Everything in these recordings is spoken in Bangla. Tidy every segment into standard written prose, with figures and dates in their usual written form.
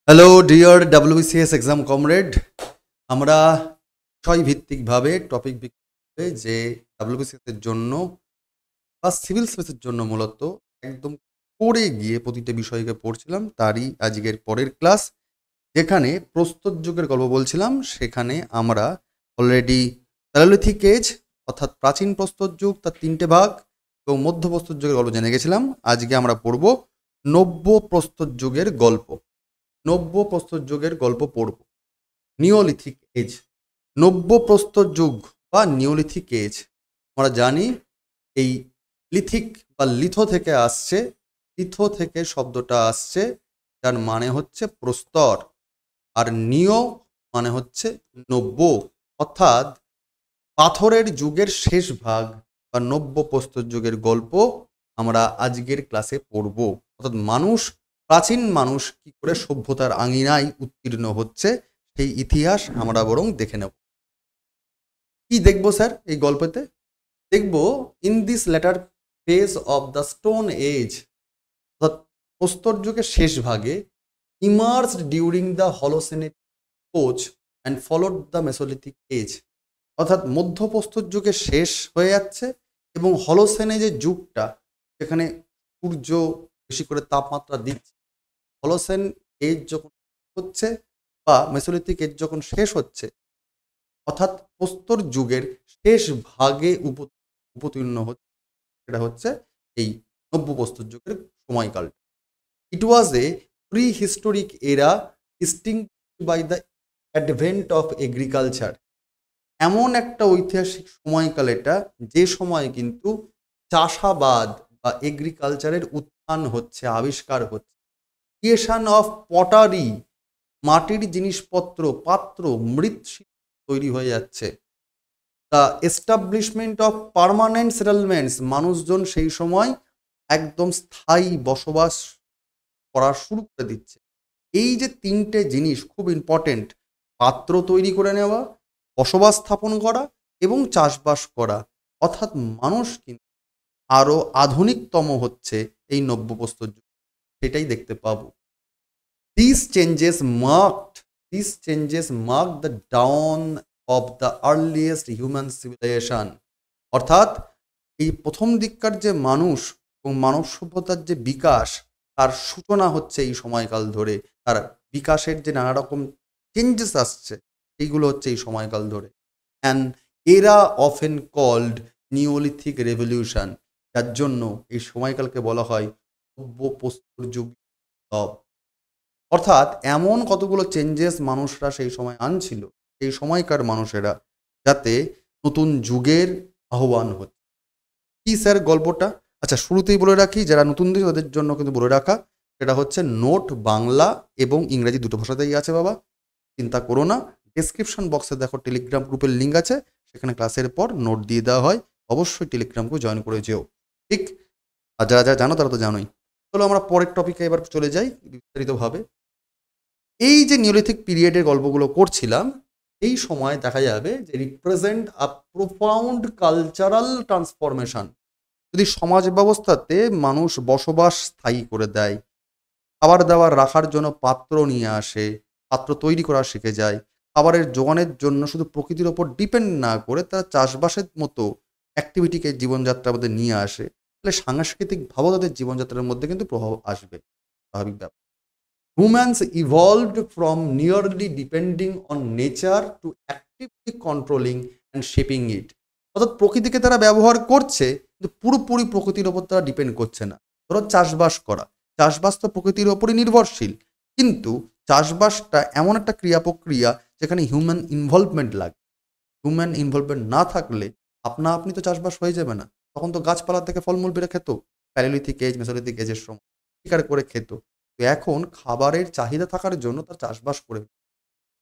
Hello dear WBCS exam comrade, আমরা বিষয় ভিত্তিকভাবে টপিক ভিত্তিকভাবে যে ডাব্লিউবিসিএস এর জন্য বা সিভিল সার্ভিসের জন্য মূলত একদম পড়ে গিয়ে প্রতিটা বিষয়কে পড়ছিলাম, তারই আজকের পরের ক্লাস। যেখানে প্রস্তর যুগের গল্প বলছিলাম, সেখানে আমরা অলরেডি প্যালিওলিথিক এজ অর্থাৎ প্রাচীন প্রস্তর যুগ, তার তিনটে ভাগ এবং মধ্য প্রস্তর যুগের গল্প জেনে গেছিলাম। আজকে আমরা পড়ব নব্য প্রস্তর যুগের গল্প। নব্য প্রস্তর যুগের গল্প পড়ব। নিওলিথিক এজ, নব্য প্রস্তর যুগ বা নিওলিথিক এজ। আমরা জানি এই লিথিক বা লিথো থেকে আসছে, লিথো থেকে শব্দটা আসছে, যার মানে হচ্ছে প্রস্তর, আর নিও মানে হচ্ছে নব্য, অর্থাৎ পাথরের যুগের শেষ ভাগ বা নব্য প্রস্তর যুগের গল্প আমরা আজকের ক্লাসে পড়ব। অর্থাৎ প্রাচীন মানুষ কি করে সভ্যতার আঙিনায় উত্তীর্ণ হচ্ছে সেই ইতিহাস আমরা বরং দেখে নেব। কি দেখবো স্যার এই গল্পেতে? দেখব in this letter phase of the stone age, অর্থাৎ প্রস্তর যুগের শেষ ভাগে, emerged during the holocenic coach and followed the mesolithic age, অর্থাৎ মধ্যপ্রস্তর যুগের শেষ হয়ে যাচ্ছে এবং হলোসেনে যে যুগটা, সেখানে সূর্য বেশি করে তাপমাত্রা দিচ্ছে, হলোসেন এজ যখন হচ্ছে বা মেসোলিথিক এজ যখন শেষ হচ্ছে, অর্থাৎ প্রস্তর যুগের শেষ ভাগে উপতীর্ণ হচ্ছে, সেটা হচ্ছে এই নব্য প্রস্তর যুগের সময়কাল। It was a prehistoric era distinct by the advent of agriculture. এমন একটা ঐতিহাসিক সময়কাল এটা, যে সময় কিন্তু চাষাবাদ বা এগ্রিকালচারের উত্থান হচ্ছে, আবিষ্কার হচ্ছে। ক্রিয়েশন অফ পটারি, মাটির জিনিসপত্র, পাত্র, মৃৎশিল্প তৈরি হয়ে যাচ্ছে। The establishment of permanent settlements, মানুষজন সেই সময় একদম স্থায়ী বসবাস করা শুরু করে দিচ্ছে। এই যে তিনটে জিনিস খুব ইম্পর্টেন্ট, পাত্র তৈরি করে নেওয়া, বসবাস স্থাপন করা এবং চাষবাস করা, অর্থাৎ মানুষ কিন্তু আরো আধুনিকতম হচ্ছে এই নব্য প্রস্তর যুগ, সেটাই দেখতে পাবো। These changes marked the dawn of the earliest human civilization, অর্থাৎ এই প্রথম দিককার যে মানুষ এবং মানব সভ্যতার যে বিকাশ, তার সূচনা হচ্ছে এই সময়কাল ধরে। তার বিকাশের যে নানা রকম চেঞ্জেস আসছে, এইগুলো হচ্ছে এই সময়কাল ধরে। অ্যান এরা অফেন কল্ড নিওলিথিক রেভলিউশন, যার জন্য এই সময়কালকে বলা হয় নব্য প্রস্তর যুগ। অর্থাৎ এমন কতগুলো চেঞ্জেস মানুষরা সেই সময় আনছিল, সেই সময়কার মানুষেরা, যাতে নতুন যুগের আহ্বান হচ্ছে। কি স্যার গল্পটা? আচ্ছা, শুরুতেই বলে রাখি, যারা নতুন দিকে তাদের জন্য কিন্তু বলে রাখা, সেটা হচ্ছে নোট বাংলা এবং ইংরেজি দুটো ভাষাতেই আছে বাবা, চিন্তা করো না। ডেসক্রিপশন বক্সে দেখো টেলিগ্রাম গ্রুপের লিঙ্ক আছে, সেখানে ক্লাসের পর নোট দিয়ে দেওয়া হয়। অবশ্যই টেলিগ্রামকে জয়েন করে যেও, ঠিক? আর যারা যারা জানো তারা তো জানোই। চলো আমরা পরের টপিকে এবার চলে যাই বিস্তারিতভাবে। এই যে নিওলিথিক পিরিয়ডের গল্পগুলো করছিলাম, এই সময় দেখা যাবে যে রিপ্রেজেন্ট আ প্রোফাউন্ড কালচারাল ট্রান্সফরমেশন। যদি সমাজ ব্যবস্থাতে মানুষ বসবাস স্থায়ী করে দেয়, খাবার দাবার রাখার জন্য পাত্র নিয়ে আসে, পাত্র তৈরি করা শিখে যায়, খাবারের জোগানের জন্য শুধু প্রকৃতির ওপর ডিপেন্ড না করে তারা চাষবাসের মতো অ্যাক্টিভিটিকে জীবনযাত্রার মধ্যে নিয়ে আসে, তাহলে সাংস্কৃতিকভাবেও তাদের জীবনযাত্রার মধ্যে কিন্তু প্রভাব আসবে, স্বাভাবিক ব্যাপার। Humans evolved from nearly depending on nature to actively controlling and shaping it. অর্থাৎ প্রকৃতিকে তারা ব্যবহার করছে, কিন্তু পুরোপুরি প্রকৃতির ওপর তারা ডিপেন্ড করছে না। ধরো চাষবাস করা, চাষবাস তো প্রকৃতির ওপরই নির্ভরশীল, কিন্তু চাষবাসটা এমন একটা ক্রিয়া প্রক্রিয়া যেখানে হিউম্যান ইনভলভমেন্ট লাগে। হিউম্যান ইনভলভমেন্ট না থাকলে আপনা আপনি তো চাষবাস হয়ে যাবে না। তখন তো গাছপালা থেকে ফলমূল বেড়ে খেত, প্যালিওলিথিক এজ মেসোলিথিক এজের সময় শিকার করে খেত। এখন খাবারের চাহিদা থাকার জন্য তার চাষবাস করে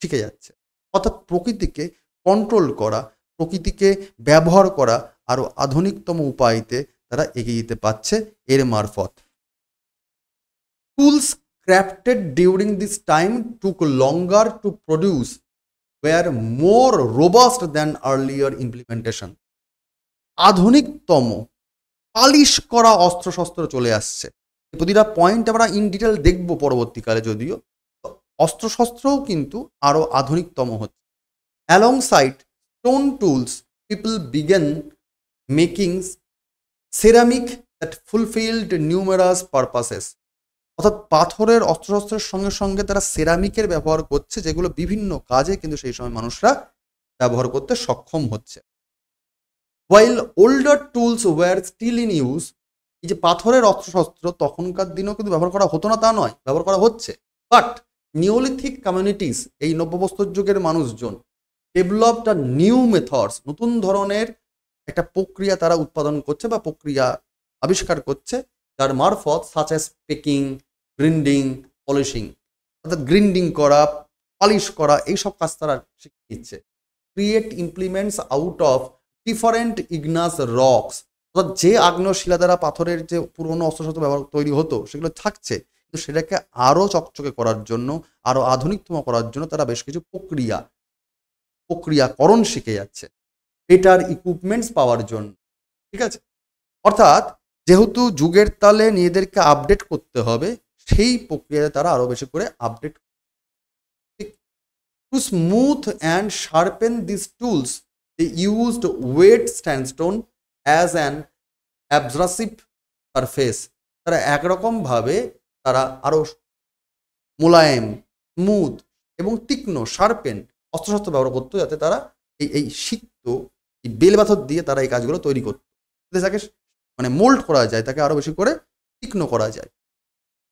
শিখে যাচ্ছে। অর্থাৎ প্রকৃতিকে কন্ট্রোল করা, প্রকৃতিকে ব্যবহার করা আরো আধুনিকতম উপায়তে তারা এগিয়ে যেতে পারছে এর মারফত। Tools crafted during this time took longer to produce, were more robust than earlier implementation. আধুনিকতম পালিশ করা অস্ত্রশস্ত্র চলে আসছে। প্রতিটা পয়েন্ট আমরা ইন ডিটেল দেখবো পরবর্তীকালে, যদিও অস্ত্রশস্ত্রও কিন্তু আরও আধুনিকতম হচ্ছে। Alongside stone tools people began making ceramic that fulfilled numerous purposes. অর্থাৎ পাথরের অস্ত্রশস্ত্রের সঙ্গে সঙ্গে তারা সেরামিকের ব্যবহার করছে, যেগুলো বিভিন্ন কাজে কিন্তু সেই সময় মানুষরা ব্যবহার করতে সক্ষম হচ্ছে। While older tools were still in use, এই যে পাথরের অস্ত্রশস্ত্র তখনকার দিনেও কিন্তু ব্যবহার করা হতো না তা নয়, ব্যবহার করা হচ্ছে, বাট নিওলিথিক কমিউনিটিস, এই নব্যপ্রস্তর যুগের মানুষজন ডেভেলপড আ নিউ মেথডস, নতুন ধরনের একটা প্রক্রিয়া তারা উৎপাদন করছে বা প্রক্রিয়া আবিষ্কার করছে, যার মারফত such as pecking, grinding, polishing, অর্থাৎ গ্রিন্ডিং করা, পালিশ করা, এইসব কাজ তারা শিখে নিচ্ছে। Create implements out of different igneous rocks, অর্থাৎ যে আগ্নেয় শিলা দ্বারা পাথরের যে পুরনো অস্ত্রশস্ত্র ব্যবহার তৈরি হতো সেগুলো থাকছে, কিন্তু সেটাকে আরও চকচকে করার জন্য, আরও আধুনিকতম করার জন্য তারা বেশ কিছু প্রক্রিয়াকরণ শিখে যাচ্ছে বেটার ইকুইপমেন্টস পাওয়ার জন্য। ঠিক আছে, অর্থাৎ যেহেতু যুগের তালে নিজেদেরকে আপডেট করতে হবে, সেই প্রক্রিয়াতে তারা আরও বেশি করে update. To smooth and sharpen this tools they used wet sandstone as an abrasive surface, তারা একরকমভাবে তারা আরও মোলায়েম, স্মুথ এবং তীক্ষ্ণ, শার্পেন অস্ত্রশস্ত্র ব্যবহার করতো, যাতে তারা এই সিক্ত, এই বেল পাথর দিয়ে তারা এই কাজগুলো তৈরি করতো, তাকে মানে মোল্ড করা যায়, তাকে আরও বেশি করে তীক্ষ্ণ করা যায়।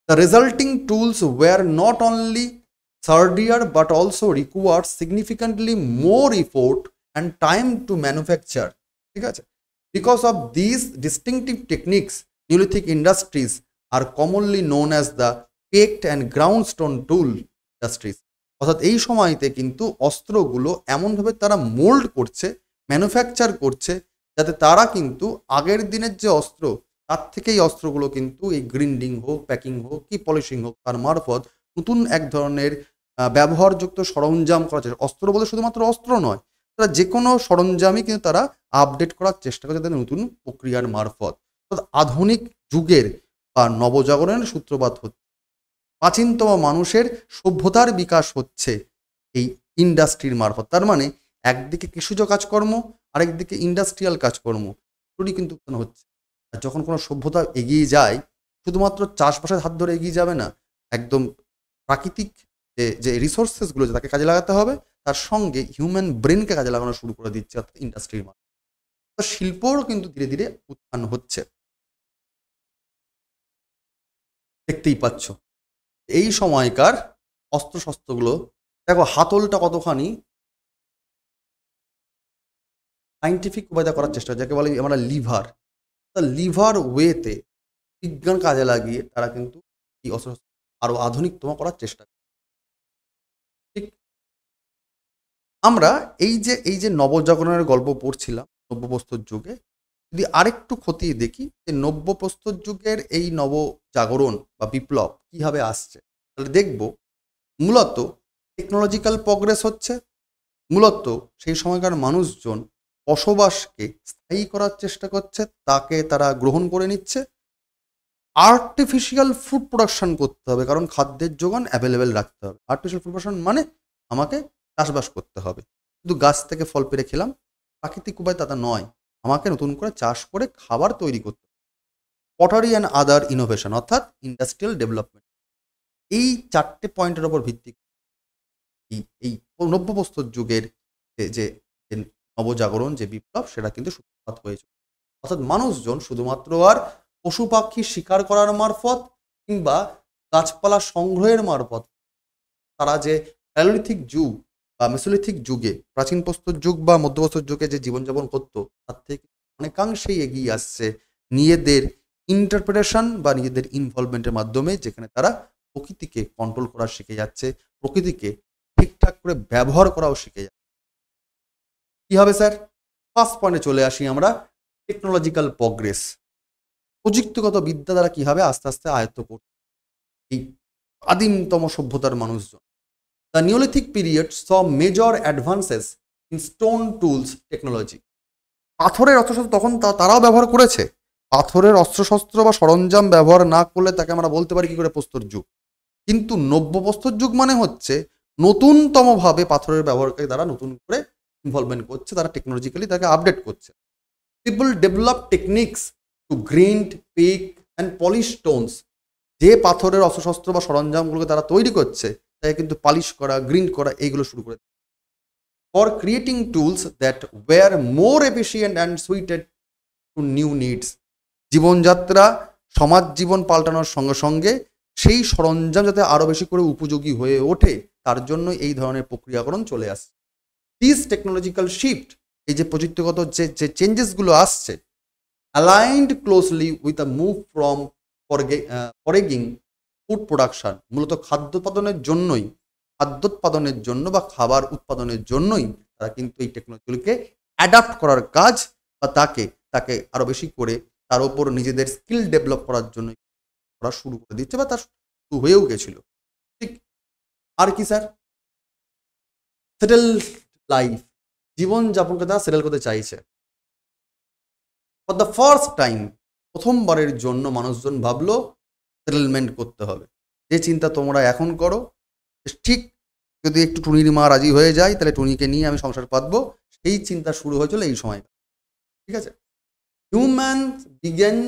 The resulting tools wire not only sturdier but also required significantly more effort and time to manufacture. ঠিক আছে, because of these distinctive techniques, Neolithic industries are commonly known as the pegged and ground stone tool industries. অর্থাৎ এই সময়তে কিন্তু অস্ত্রগুলো এমনভাবে তারা মোল্ড করছে, ম্যানুফ্যাকচার করছে, যাতে তারা কিন্তু আগের দিনের যে অস্ত্র তার থেকে এই অস্ত্রগুলো কিন্তু এই গ্রিন্ডিং হোক, প্যাকিং হোক কি পলিশিং হোক, তার মারফত নতুন এক ধরনের ব্যবহারযুক্ত সরঞ্জাম করা যায়। অস্ত্র বলে শুধুমাত্র অস্ত্র নয়, তারা যে কোনো সরঞ্জামই কিন্তু তারা আপডেট করার চেষ্টা করে তাদের নতুন প্রক্রিয়ার মারফত। অর্থাৎ আধুনিক যুগের বা নবজাগরণের সূত্রপাত হচ্ছে, প্রাচীনতম মানুষের সভ্যতার বিকাশ হচ্ছে এই ইন্ডাস্ট্রির মারফত। তার মানে একদিকে কৃষিজ কাজকর্ম, আরেকদিকে ইন্ডাস্ট্রিয়াল কাজকর্ম দুটোই কিন্তু হচ্ছে। আর যখন কোনো সভ্যতা এগিয়ে যায়, শুধুমাত্র চাষবাসের হাত ধরে এগিয়ে যাবে না, একদম প্রাকৃতিক যে রিসোর্সেসগুলো তাকে কাজে লাগাতে হবে, তার সঙ্গে হিউম্যান ব্রেনকে কাজে লাগানো শুরু করে দিচ্ছে ইন্ডাস্ট্রির মাধ্যমে। শিল্পও কিন্তু ধীরে ধীরে উত্থান হচ্ছে, দেখতেই পাচ্ছ। এই সময়কার অস্ত্রশস্ত্রগুলো দেখো, হাতলটা কতখানি সাইন্টিফিক উপায়টা করার চেষ্টা, যাকে বলে আমরা লিভার, লিভার ওয়েতে বিজ্ঞান কাজে লাগিয়ে তারা কিন্তু এই অস্ত্রশস্ত্র আরো আধুনিকতম করার চেষ্টা করে। ঠিক, আমরা এই যে নবজাগরণের গল্প পড়ছিলাম নব্যপ্রস্তর যুগে, যদি আরেকটু খতিয়ে দেখি যে নব্যপ্রস্তর যুগের এই নবজাগরণ বা বিপ্লব কিভাবে আসছে, তাহলে দেখব মূলত টেকনোলজিক্যাল প্রগ্রেস হচ্ছে, মূলত সেই সময়কার মানুষজন বসবাসকে স্থায়ী করার চেষ্টা করছে, তাকে তারা গ্রহণ করে নিচ্ছে। আর্টিফিশিয়াল ফুড প্রোডাকশন করতে হবে, কারণ খাদ্যের যোগান অ্যাভেলেবেল রাখতে হবে। আর্টিফিশিয়াল ফুড প্রোডাকশন মানে আমাকে চাষবাস করতে হবে, শুধু গাছ থেকে ফল পেড়ে খেলাম প্রাকৃতিক উপায় তা নয়, আমাকে নতুন করে চাষ করে খাবার তৈরি করতে হবে। পটারি অ্যান্ড আদার ইনোভেশন, অর্থাৎ ইন্ডাস্ট্রিয়াল ডেভেলপমেন্ট। এই চারটে পয়েন্টের ওপর ভিত্তি এই নব্যপ্রস্তর যুগের যে নবজাগরণ, যে বিপ্লব, সেটা কিন্তু সূত্রপাত হয়েছে। অর্থাৎ মানুষজন শুধুমাত্র আর পশু পাখি শিকার করার মারফত কিংবা গাছপালা সংগ্রহের মারফত তারা যে প্যালিওলিথিক যুগ বা মেসোলিথিক যুগে, প্রাচীন প্রস্তর যুগ বা মধ্যপ্রস্তর যুগে যে জীবনযাপন করত, তার থেকে অনেকাংশেই এগিয়ে আসছে নিজেদের ইন্টারপ্রিটেশন বা নিজেদের ইনভলভমেন্টের মাধ্যমে, যেখানে তারা প্রকৃতিকে কন্ট্রোল করা শিখে যাচ্ছে, প্রকৃতিকে ঠিকঠাক করে ব্যবহার করাও শিখে যাচ্ছে। কি হবে স্যার? ফার্স্ট পয়েন্টে চলে আসি আমরা, টেকনোলজিক্যাল প্রগ্রেস। প্রযুক্তিগত বিদ্যা দ্বারা কিভাবে আস্তে আস্তে আয়ত্ত করছে এই আদিমতম সভ্যতার মানুষজন। The neolithic period saw major advances in stone tools technology. পাথরের অস্ত্রশস্ত্র তখন তারাও ব্যবহার করেছে, পাথরের অস্ত্রশস্ত্র বা সরঞ্জাম ব্যবহার না করলে তাকে আমরা বলতে পারি কি করে প্রস্তর যুগ। কিন্তু নব্যপ্রস্তর যুগ মানে হচ্ছে নতুনতমভাবে পাথরের ব্যবহারকারী তারা নতুন করে ইনভলভমেন্ট করছে, তারা টেকনোলজিক্যালি তাকে আপডেট করছে। People develop techniques to grind, peck and polish stones. যে পাথরের অস্ত্রশস্ত্র বা সরঞ্জামগুলোকে তারা তৈরি করছে তাকে কিন্তু পালিশ করা, গ্রিন্ড করা এইগুলো শুরু করে, for creating tools that were more efficient and suited to new needs. জীবনযাত্রা, সমাজ জীবন পাল্টানোর সঙ্গে সঙ্গে সেই সরঞ্জাম যাতে আরও বেশি করে উপযোগী হয়ে ওঠে তার জন্য এই ধরনের প্রক্রিয়াকরণ চলে আসছে। দিস টেকনোলজিক্যাল শিফট, এই যে প্রযুক্তিগত যে চেঞ্জেসগুলো আসছে, aligned closely with a move from foraging food production, মূলত খাদ্যোৎপাদনের জন্য বা খাবার উৎপাদনের জন্যই তারা কিন্তু এই টেকনোলজিগুলিকে অ্যাডাপ্ট করার কাজ বা তাকে আরও বেশি করে তার উপর নিজেদের স্কিল ডেভেলপ করার জন্য করা শুরু করে দিচ্ছে বা তার শুরু হয়েও গেছিল। ঠিক আর কি স্যার? সেটেল লাইফ, জীবনযাপনকে তারা সেটেল করতে চাইছে। ফর দ্য ফার্স্ট টাইম, প্রথমবারের জন্য মানুষজন ভাবলো সেটেলমেন্ট করতে হবে। যে চিন্তা তোমরা এখন করো, ঠিক যদি একটু টুনির মা রাজি হয়ে যায় তাহলে টুনিকে নিয়ে আমি সংসার পাতবো, সেই চিন্তা শুরু হয়েছিল এই সময়। ঠিক আছে, human begin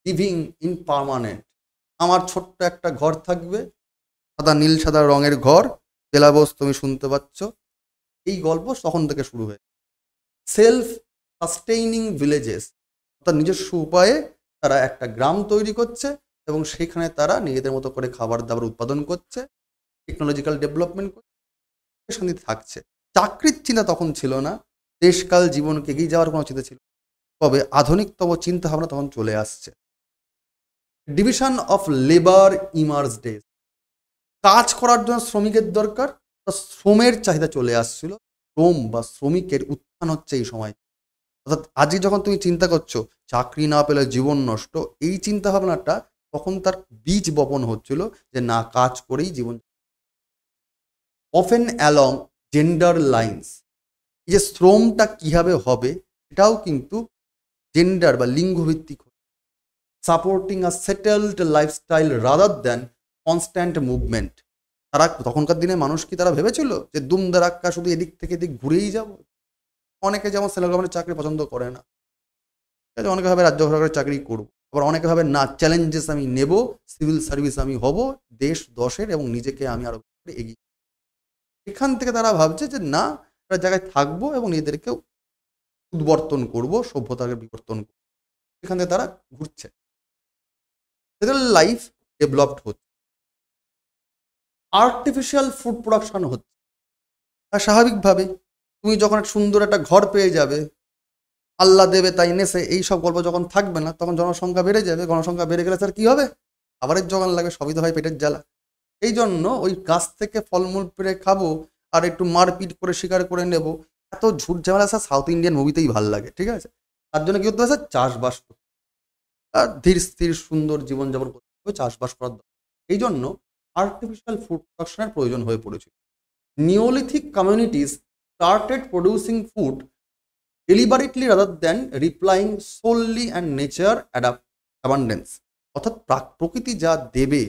living in permanent. আমার ছোট্ট একটা ঘর থাকবে, নীল সাদা রঙের ঘর, পেলাবোস তুমি শুনতে পাচ্ছ, এই গল্প তখন থেকে শুরু হয়ে সেলফ সাস্টেইনিং ভিলেজেস, অর্থাৎ নিজস্ব উপায়ে তারা একটা গ্রাম তৈরি করছে এবং সেখানে তারা নিজেদের মতো করে খাবার দাবার উৎপাদন করছে, টেকনোলজিক্যাল ডেভেলপমেন্ট করছে, শান্তিতে থাকছে। চাকরির চিন্তা তখন ছিল না, দেশকাল জীবনকে এগিয়ে যাওয়ার কোনো চিন্তা ছিল, তবে আধুনিকতম চিন্তা ভাবনা তখন চলে আসছে। Division of labour immerse days, কাজ করার জন্য শ্রমিকের দরকার, শ্রমের চাহিদা চলে আসছিল, শ্রম বা শ্রমিকের উত্থান হচ্ছে এই সময়। অর্থাৎ আজকে যখন তুমি চিন্তা করছো চাকরি না পেলে জীবন নষ্ট, এই চিন্তা ভাবনাটা তখন তার বীজ বপন হচ্ছিল যে না, কাজ করেই জীবন। অফেন অ্যালং জেন্ডার লাইন্স, এই যে শ্রমটা কিভাবে হবে এটাও কিন্তু জেন্ডার বা লিঙ্গভিত্তিক, supporting a settled lifestyle rather than constant movement. তারা তখনকার দিনে মানুষ কি তারা ভেবেছিল যে দুম দারাক্কা শুধু এদিক থেকে এদিক ঘুরেই যাব? অনেকে যেমন সেন্ট্রাল গভর্নমেন্টের চাকরি পছন্দ করে না, ঠিক আছে, অনেকে ভাবে রাজ্য সরকারের চাকরি করবো, আবার অনেকে ভাবে না, চ্যালেঞ্জেস আমি নেব, সিভিল সার্ভিস আমি হব, দেশ দশের এবং নিজেকে আমি আরো এগিয়ে। এখান থেকে তারা ভাবছে যে না, একটা জায়গায় থাকবো এবং নিজেদেরকে উদ্বর্তন করব, সভ্যতাকে বিবর্তন করবো। এখান থেকে তারা ঘুরছে, লাইফ ডেভেলপড হচ্ছে, আর্টিফিশিয়াল ফুড প্রোডাকশন হচ্ছে। আর স্বাভাবিকভাবে তুমি যখন সুন্দর একটা ঘর পেয়ে যাবে, আল্লাহ দেবে তাই নেছে, এই সব গল্প যখন থাকবে না, তখন জনসংখ্যা বেড়ে যাবে। জনসংখ্যা বেড়ে গেলে স্যার কী হবে? খাবারের যোগান লাগবে, সবই তো হয় পেটের জ্বালা। এই জন্য ওই গাছ থেকে ফলমূল পেড়ে খাবো আর একটু মারপিট করে শিকার করে নেব, এত ঝুট ঝামেলা স্যার সাউথ ইন্ডিয়ান মুভিতেই ভাল লাগে। ঠিক আছে, তার জন্য কী করতে হবে স্যার? চাষবাস করতে আর ধীর স্থির সুন্দর জীবনযাপন করতে হবে, চাষবাস করার দরকার। এই জন্য আর্টিফিশিয়াল ফুড প্রোডাকশনের প্রয়োজন হয়ে পড়েছিল। Neolithic communities started producing food deliberately rather than replying solely and nature abundance, অর্থাৎ প্রকৃতি যা দেবে,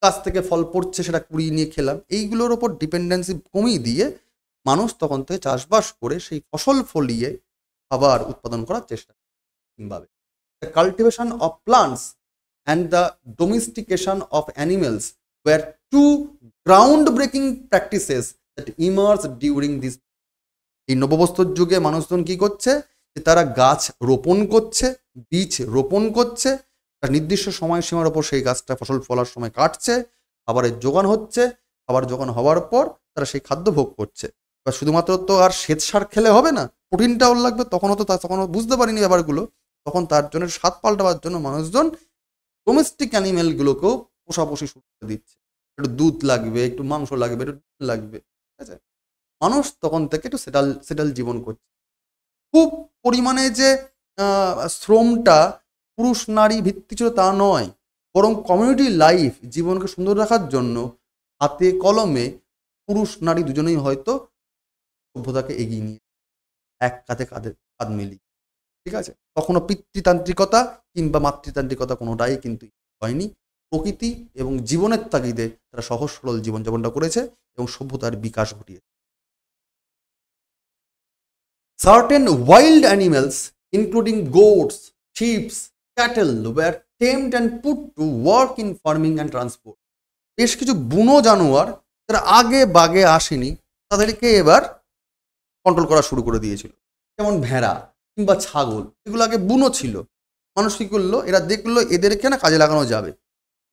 গাছ থেকে ফল পড়ছে সেটা কুড়িয়ে নিয়ে খেলাম, এইগুলোর ওপর ডিপেন্ডেন্সি কমিয়ে দিয়ে মানুষ তখন থেকে চাষবাস করে সেই ফসল ফলিয়ে খাবার উৎপাদন করার চেষ্টা করে। The cultivation of plants and the domestication of animals were two groundbreaking practices that emerged during this. এই নববস্ত্র যুগে মানুষজন কি করছে? যে তারা গাছ রোপণ করছে, বীজ রোপণ করছে, তার নির্দিষ্ট সময়সীমার ওপর সেই গাছটা ফসল ফলার সময় কাটছে, খাবারের যোগান হচ্ছে, খাবার যোগান হওয়ার পর তারা সেই খাদ্য ভোগ করছে। এবার শুধুমাত্র তো আর শ্বেতসার খেলে হবে না, প্রোটিনটাও লাগবে। তখনও বুঝতে পারিনি ব্যাপারগুলো, তখন তার জন্য স্বাদ পাল্টাবার জন্য মানুষজন ডোমেস্টিক অ্যানিমেলগুলোকেও পোষাপোষি শুরু করে দিচ্ছে। একটু দুধ লাগবে, একটু মাংস লাগবে, একটু লাগবে, ঠিক আছে। মানুষ তখন থেকে একটু সেটেল জীবন করছে। খুব পরিমাণে যে শ্রমটা পুরুষ নারী ভিত্তিক ছিল তা নয়, বরং কমিউনিটি লাইফ জীবনকে সুন্দর রাখার জন্য হাতে কলমে পুরুষ নারী দুজনেই হয়তো সভ্যতাকে এগিয়ে নিয়ে এক কাঁধে কাঁধ মিলিয়ে, ঠিক আছে। কখনো পিতৃতান্ত্রিকতা কিংবা মাতৃতান্ত্রিকতা কোনোটাই কিন্তু হয়নি, প্রকৃতি এবং জীবনের তাগিদে তারা সহজ সরল জীবনযাপনটা করেছে এবং সভ্যতার বিকাশ ঘটিয়েছে। Certain wild animals, including goats, sheep, cattle, were tamed and put to work in farming and transport. বেশ কিছু বুনো জানোয়ার যারা আগে বাগে আসেনি তাদেরকে এবার কন্ট্রোল করা শুরু করে দিয়েছিল। যেমন ভেড়া কিংবা ছাগল, এগুলো আগে বুনো ছিল। মানুষ কী করলো, এরা দেখলো এদেরকে না কাজে লাগানো যাবে,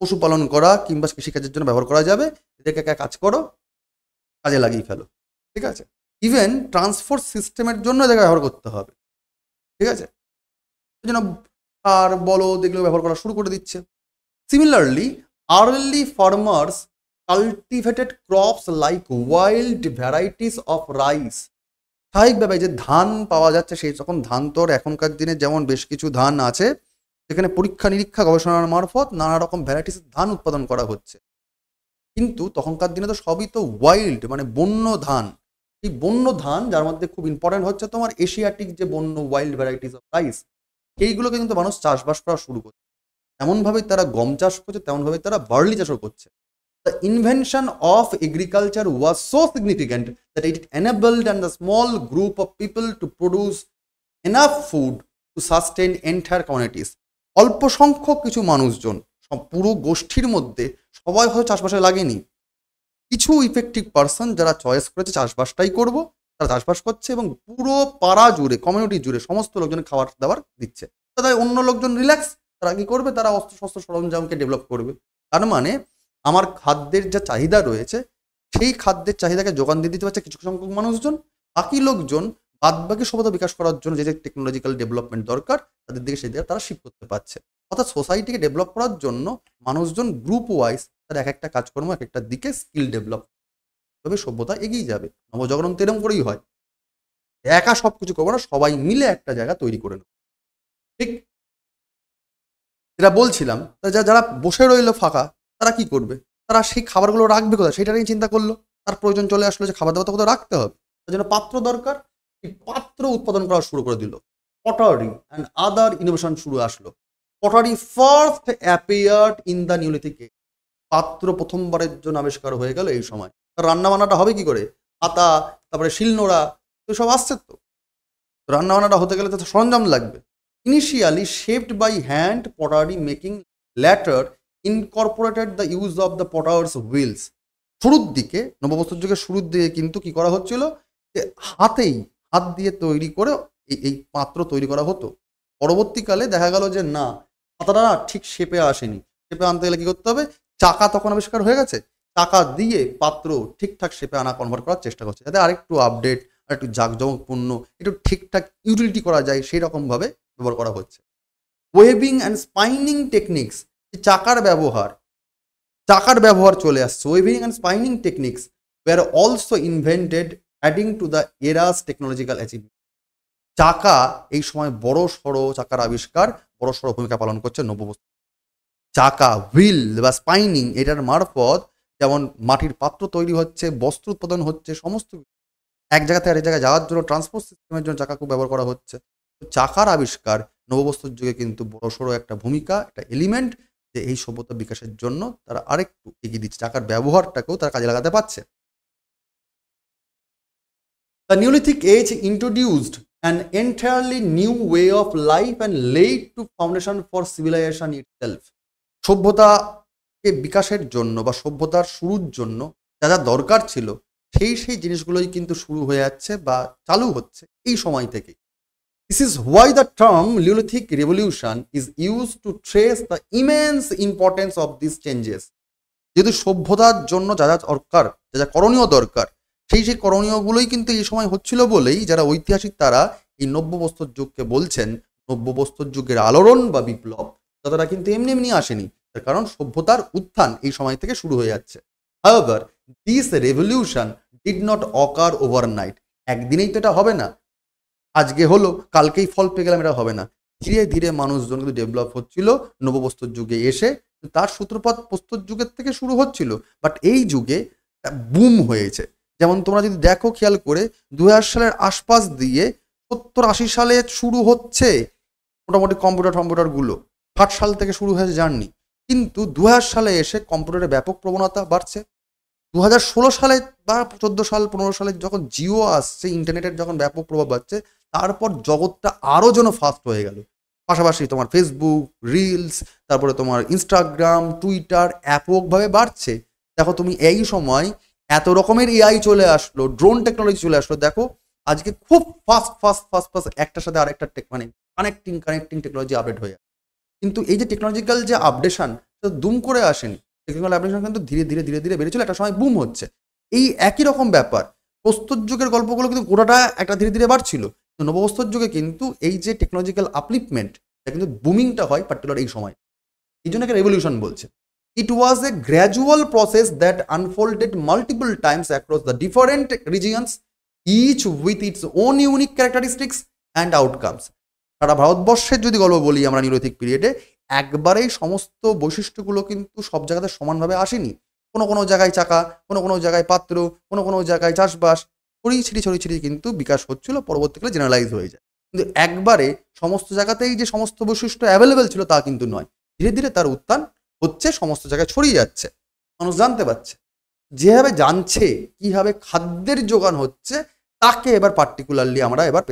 পশুপালন করা কিংবা কৃষিকাজের জন্য ব্যবহার করা যাবে, এদেরকে কাজ করো, কাজে লাগিয়ে ফেলো, ঠিক আছে। ইভেন ট্রান্সপোর্ট সিস্টেমের জন্য এদেরকে ব্যবহার করতে হবে, ঠিক আছে। এই জন্য আর বলদ এগুলো ব্যবহার করা শুরু করে দিচ্ছে। Similarly early farmers cultivated crops like wild varieties of rice. স্বাভাবিকভাবে যে ধান পাওয়া যাচ্ছে সেই তখন ধান তো এখনকার দিনে যেমন বেশ কিছু ধান আছে যেখানে পরীক্ষা নিরীক্ষা গবেষণার মারফত নানা রকম ভ্যারাইটিস ধান উৎপাদন করা হচ্ছে, কিন্তু তখনকার দিনে তো সবই তো ওয়াইল্ড মানে বন্য ধান। এই বন্য ধান যার মধ্যে খুব ইম্পর্টেন্ট হচ্ছে তোমার এশিয়াটিক যে বন্য ওয়াইল্ড ভ্যারাইটিস অফ রাইস, এইগুলোকে কিন্তু মানুষ চাষবাস করা শুরু করছে। এমনভাবেই তারা গম চাষ করছে, তেমনভাবেই তারা বার্লি চাষও করছে। The invention of agriculture was so significant that it enabled and a small group of people to produce enough food to sustain entire communities. অল্প সংখ্যক কিছু মানুষজন, পুরো গোষ্ঠীর মধ্যে সবাই হয়তো চাষবাসে লাগেনি, কিছু ইফেক্টিভ পার্সন যারা চয়েস করেছে চাষবাসটাই করব, তারা চাষবাস করছে এবং পুরো পাড়া জুড়ে কমিউনিটি জুড়ে সমস্ত লোকজন খাবার দাবার দিচ্ছে। তাদের অন্য লোকজন রিল্যাক্স, তারা কি করবে, তারা অস্ত্র শস্ত্র সরঞ্জামকে ডেভেলপ করবে। তার মানে আমার খাদ্যের যা চাহিদা রয়েছে সেই খাদ্যের চাহিদাকে যোগান দিয়ে দিতে পারছে কিছু সংখ্যক মানুষজন, বাকি লোকজন বাদবাকি সভ্যতা বিকাশ করার জন্য যে যে টেকনোলজিক্যাল ডেভেলপমেন্ট দরকার তাদের দিকে সেই দিকে তারা শিফট করতে পারছে। অর্থাৎ সোসাইটিকে ডেভেলপ করার জন্য মানুষজন গ্রুপ ওয়াইজ তার এক একটা কাজকর্ম এক একটা দিকে স্কিল ডেভেলপ, তবে সভ্যতা এগিয়ে যাবে। নবজাগরণ তো এরকম করেই হয়, একা সব কিছু করবো না, সবাই মিলে একটা জায়গা তৈরি করে নেব, ঠিক। যেটা বলছিলাম, যারা বসে রইলো ফাঁকা তারা কি করবে, তারা সেই খাবারগুলো রাখবে কোথায় সেটা নিয়ে চিন্তা করলো। তার প্রয়োজন চলে আসলো যে খাবার দাবার তো কোথাও রাখতে হবে, তার জন্য পাত্র দরকার। এই পাত্র উৎপাদন করা শুরু করে দিল। পটারি অ্যান্ড আদার ইনোভেশন শুরু আসলো। Pottery first appeared in the Neolithic age. পাত্র প্রথমবারের জন্য আবিষ্কার হয়ে গেল এই সময়। রান্না বান্নাটা হবে কি করে, পাতা তারপরে শিলনোড়া তো সব আসছে, তো রান্না বান্নাটা হতে গেলে তো সরঞ্জাম লাগবে। Initially shaped by hand pottery making later incorporated the use of the potter's wheels. শুরুর দিকে নববস্ত্র যুগের শুরুর দিকে কিন্তু কি করা হচ্ছিল যে হাত দিয়ে তৈরি করে এই পাত্র তৈরি করা হতো। পরবর্তীকালে দেখা গেল যে না, পাতাটা না ঠিক শেপে আসেনি, শেপে আনতে গেলে কি করতে হবে, চাকা তখন আবিষ্কার হয়ে গেছে, চাকা দিয়ে পাত্র ঠিকঠাক শেপে আনা কনভার্ট করার চেষ্টা করছে, যাতে আরেকটু আপডেট আর একটু জাঁকজমকপূর্ণ একটু ঠিকঠাক ইউটিলিটি করা যায় সেই রকমভাবে ব্যবহার করা হচ্ছে। ওয়েভিং অ্যান্ড স্পাইনিং টেকনিক্স, চাকার ব্যবহার চলে আসছে। Weaving and spinning techniques were also invented adding to the era's technological achievement. চাকা এই সময় বড় সড়ো চাকার আবিষ্কার বড় সড়ো ভূমিকা পালন করছে নববস্ত্র। চাকা, হুইল বা স্পাইনিং, এটার মারফত যেমন মাটির পাত্র তৈরি হচ্ছে, বস্ত্র উৎপাদন হচ্ছে, সমস্ত এক জায়গা থেকে আরেক জায়গায় যাওয়ার জন্য ট্রান্সপোর্ট সিস্টেমের জন্য চাকা খুব ব্যবহার করা হচ্ছে। চাকার আবিষ্কার নববস্ত্রের যুগে কিন্তু বড়সড় একটা ভূমিকা, একটা এলিমেন্ট, যে এই সভ্যতা বিকাশের জন্য তারা আরেকটু এগিয়ে দিচ্ছে, চাকার ব্যবহারটাকেও তারা কাজে লাগাতে পারছে। The Neolithic age introduced an entirely new way of life and laid to foundation for civilization itself. সভ্যতাকে বিকাশের জন্য বা সভ্যতার শুরুর জন্য যা যা দরকার ছিল সেই জিনিসগুলোই কিন্তু শুরু হয়ে যাচ্ছে বা চালু হচ্ছে এই সময় থেকে। This is why the term Neolithic Revolution is used to trace the immense importance of these changes. যেহেতু সভ্যতার জন্য যা যা দরকার, যা যা করণীয় দরকার, সেই করণীয়গুলোই কিন্তু এই সময় হচ্ছিল বলেই যারা ঐতিহাসিক তারা এই নব্যবস্ত্র যুগকে বলছেন নব্যবস্ত্র যুগের আলোড়ন বা বিপ্লব। তারা কিন্তু এমনি এমনি আসেনি, তার কারণ সভ্যতার উত্থান এই সময় থেকে শুরু হয়ে যাচ্ছে। However, this revolution did not occur overnight. একদিনেই তো এটা হবে না, আজকে হলো কালকেই ফল পেয়ে গেলাম, এটা হবে না। ধীরে ধীরে মানুষজন কিন্তু ডেভেলপ হচ্ছিল নববস্ত্র যুগে এসে, তার সূত্রপাত প্রস্তর যুগের থেকে শুরু হচ্ছিল, বাট এই যুগে বুম হয়েছে। যেমন তোমরা যদি দেখো খেয়াল করে 2000 সালের আশপাশ দিয়ে 70-80 সালে শুরু হচ্ছে মোটামুটি কম্পিউটারগুলো, 60 সাল থেকে শুরু হয়েছে জার্নি। কিন্তু 2000 সালে এসে কম্পিউটারের ব্যাপক প্রবণতা বাড়ছে। 2016 সালে বা 14 সাল 15 সালে যখন জিও আসছে, ইন্টারনেটের যখন ব্যাপক প্রভাব বাড়ছে, তারপর জগৎটা আরও যেন ফাস্ট হয়ে গেল। পাশাপাশি তোমার ফেসবুক, রিলস, তারপরে তোমার ইনস্টাগ্রাম, টুইটার ব্যাপকভাবে বাড়ছে। দেখো তুমি এই সময় এত রকমের এআই চলে আসলো, ড্রোন টেকনোলজি চলে আসলো। দেখো আজকে খুব ফাস্ট ফাস্ট ফাস্ট ফাস্ট একটার সাথে আরেকটা মানে কানেক্টিং টেকনোলজি আপডেট হয়ে যাচ্ছে। কিন্তু এই যে টেকনোলজিক্যাল যে আপডেশন, সেটা দুম করে আসেনি। টেকনিক্যাল অ্যাপ্লিকেশন কিন্তু ধীরে ধীরে ধীরে ধীরে বেড়েছিল, একটা সময় বুম হচ্ছে। এই একই রকম ব্যাপার প্রস্তর যুগের গল্পগুলো কিন্তু গোটাটা একটা ধীরে ধীরে বাড়ছিল। তো নবপ্রস্তর যুগে কিন্তু এই যে টেকনোলজিক্যাল আপলিফমেন্ট, এটা কিন্তু বুমিংটা হয় পার্টিকুলার এই সময়। এই জন্য একটা রেভলিউশন বলছে। It was a gradual process that unfolded multiple times across the different regions, each with its own unique characteristics and outcomes. সারা ভারতবর্ষের যদি গল্প বলি আমরা নিওলিথিক পিরিয়ডে, একবারেই সমস্ত বৈশিষ্ট্যগুলো কিন্তু সব জায়গাতে সমানভাবে আসেনি। কোনো কোনো জায়গায় চাকা, কোনো কোনো জায়গায় পাত্র, কোনো কোনো জায়গায় চাষবাস, ছড়িয়ে ছিটিয়ে কিন্তু বিকাশ হচ্ছিল, পরবর্তীকালে জেনারেলাইজ হয়ে যায়। কিন্তু একবারে সমস্ত জায়গাতেই যে সমস্ত বৈশিষ্ট্য অ্যাভেলেবেল ছিল তা কিন্তু নয়। ধীরে ধীরে তার উত্থান হচ্ছে, সমস্ত জায়গায় ছড়িয়ে যাচ্ছে, মানুষ জানতে পারছে। যেভাবে জানছে কিভাবে খাদ্যের যোগান হচ্ছে, তাকে এবার পার্টিকুলারলি আমরা এবার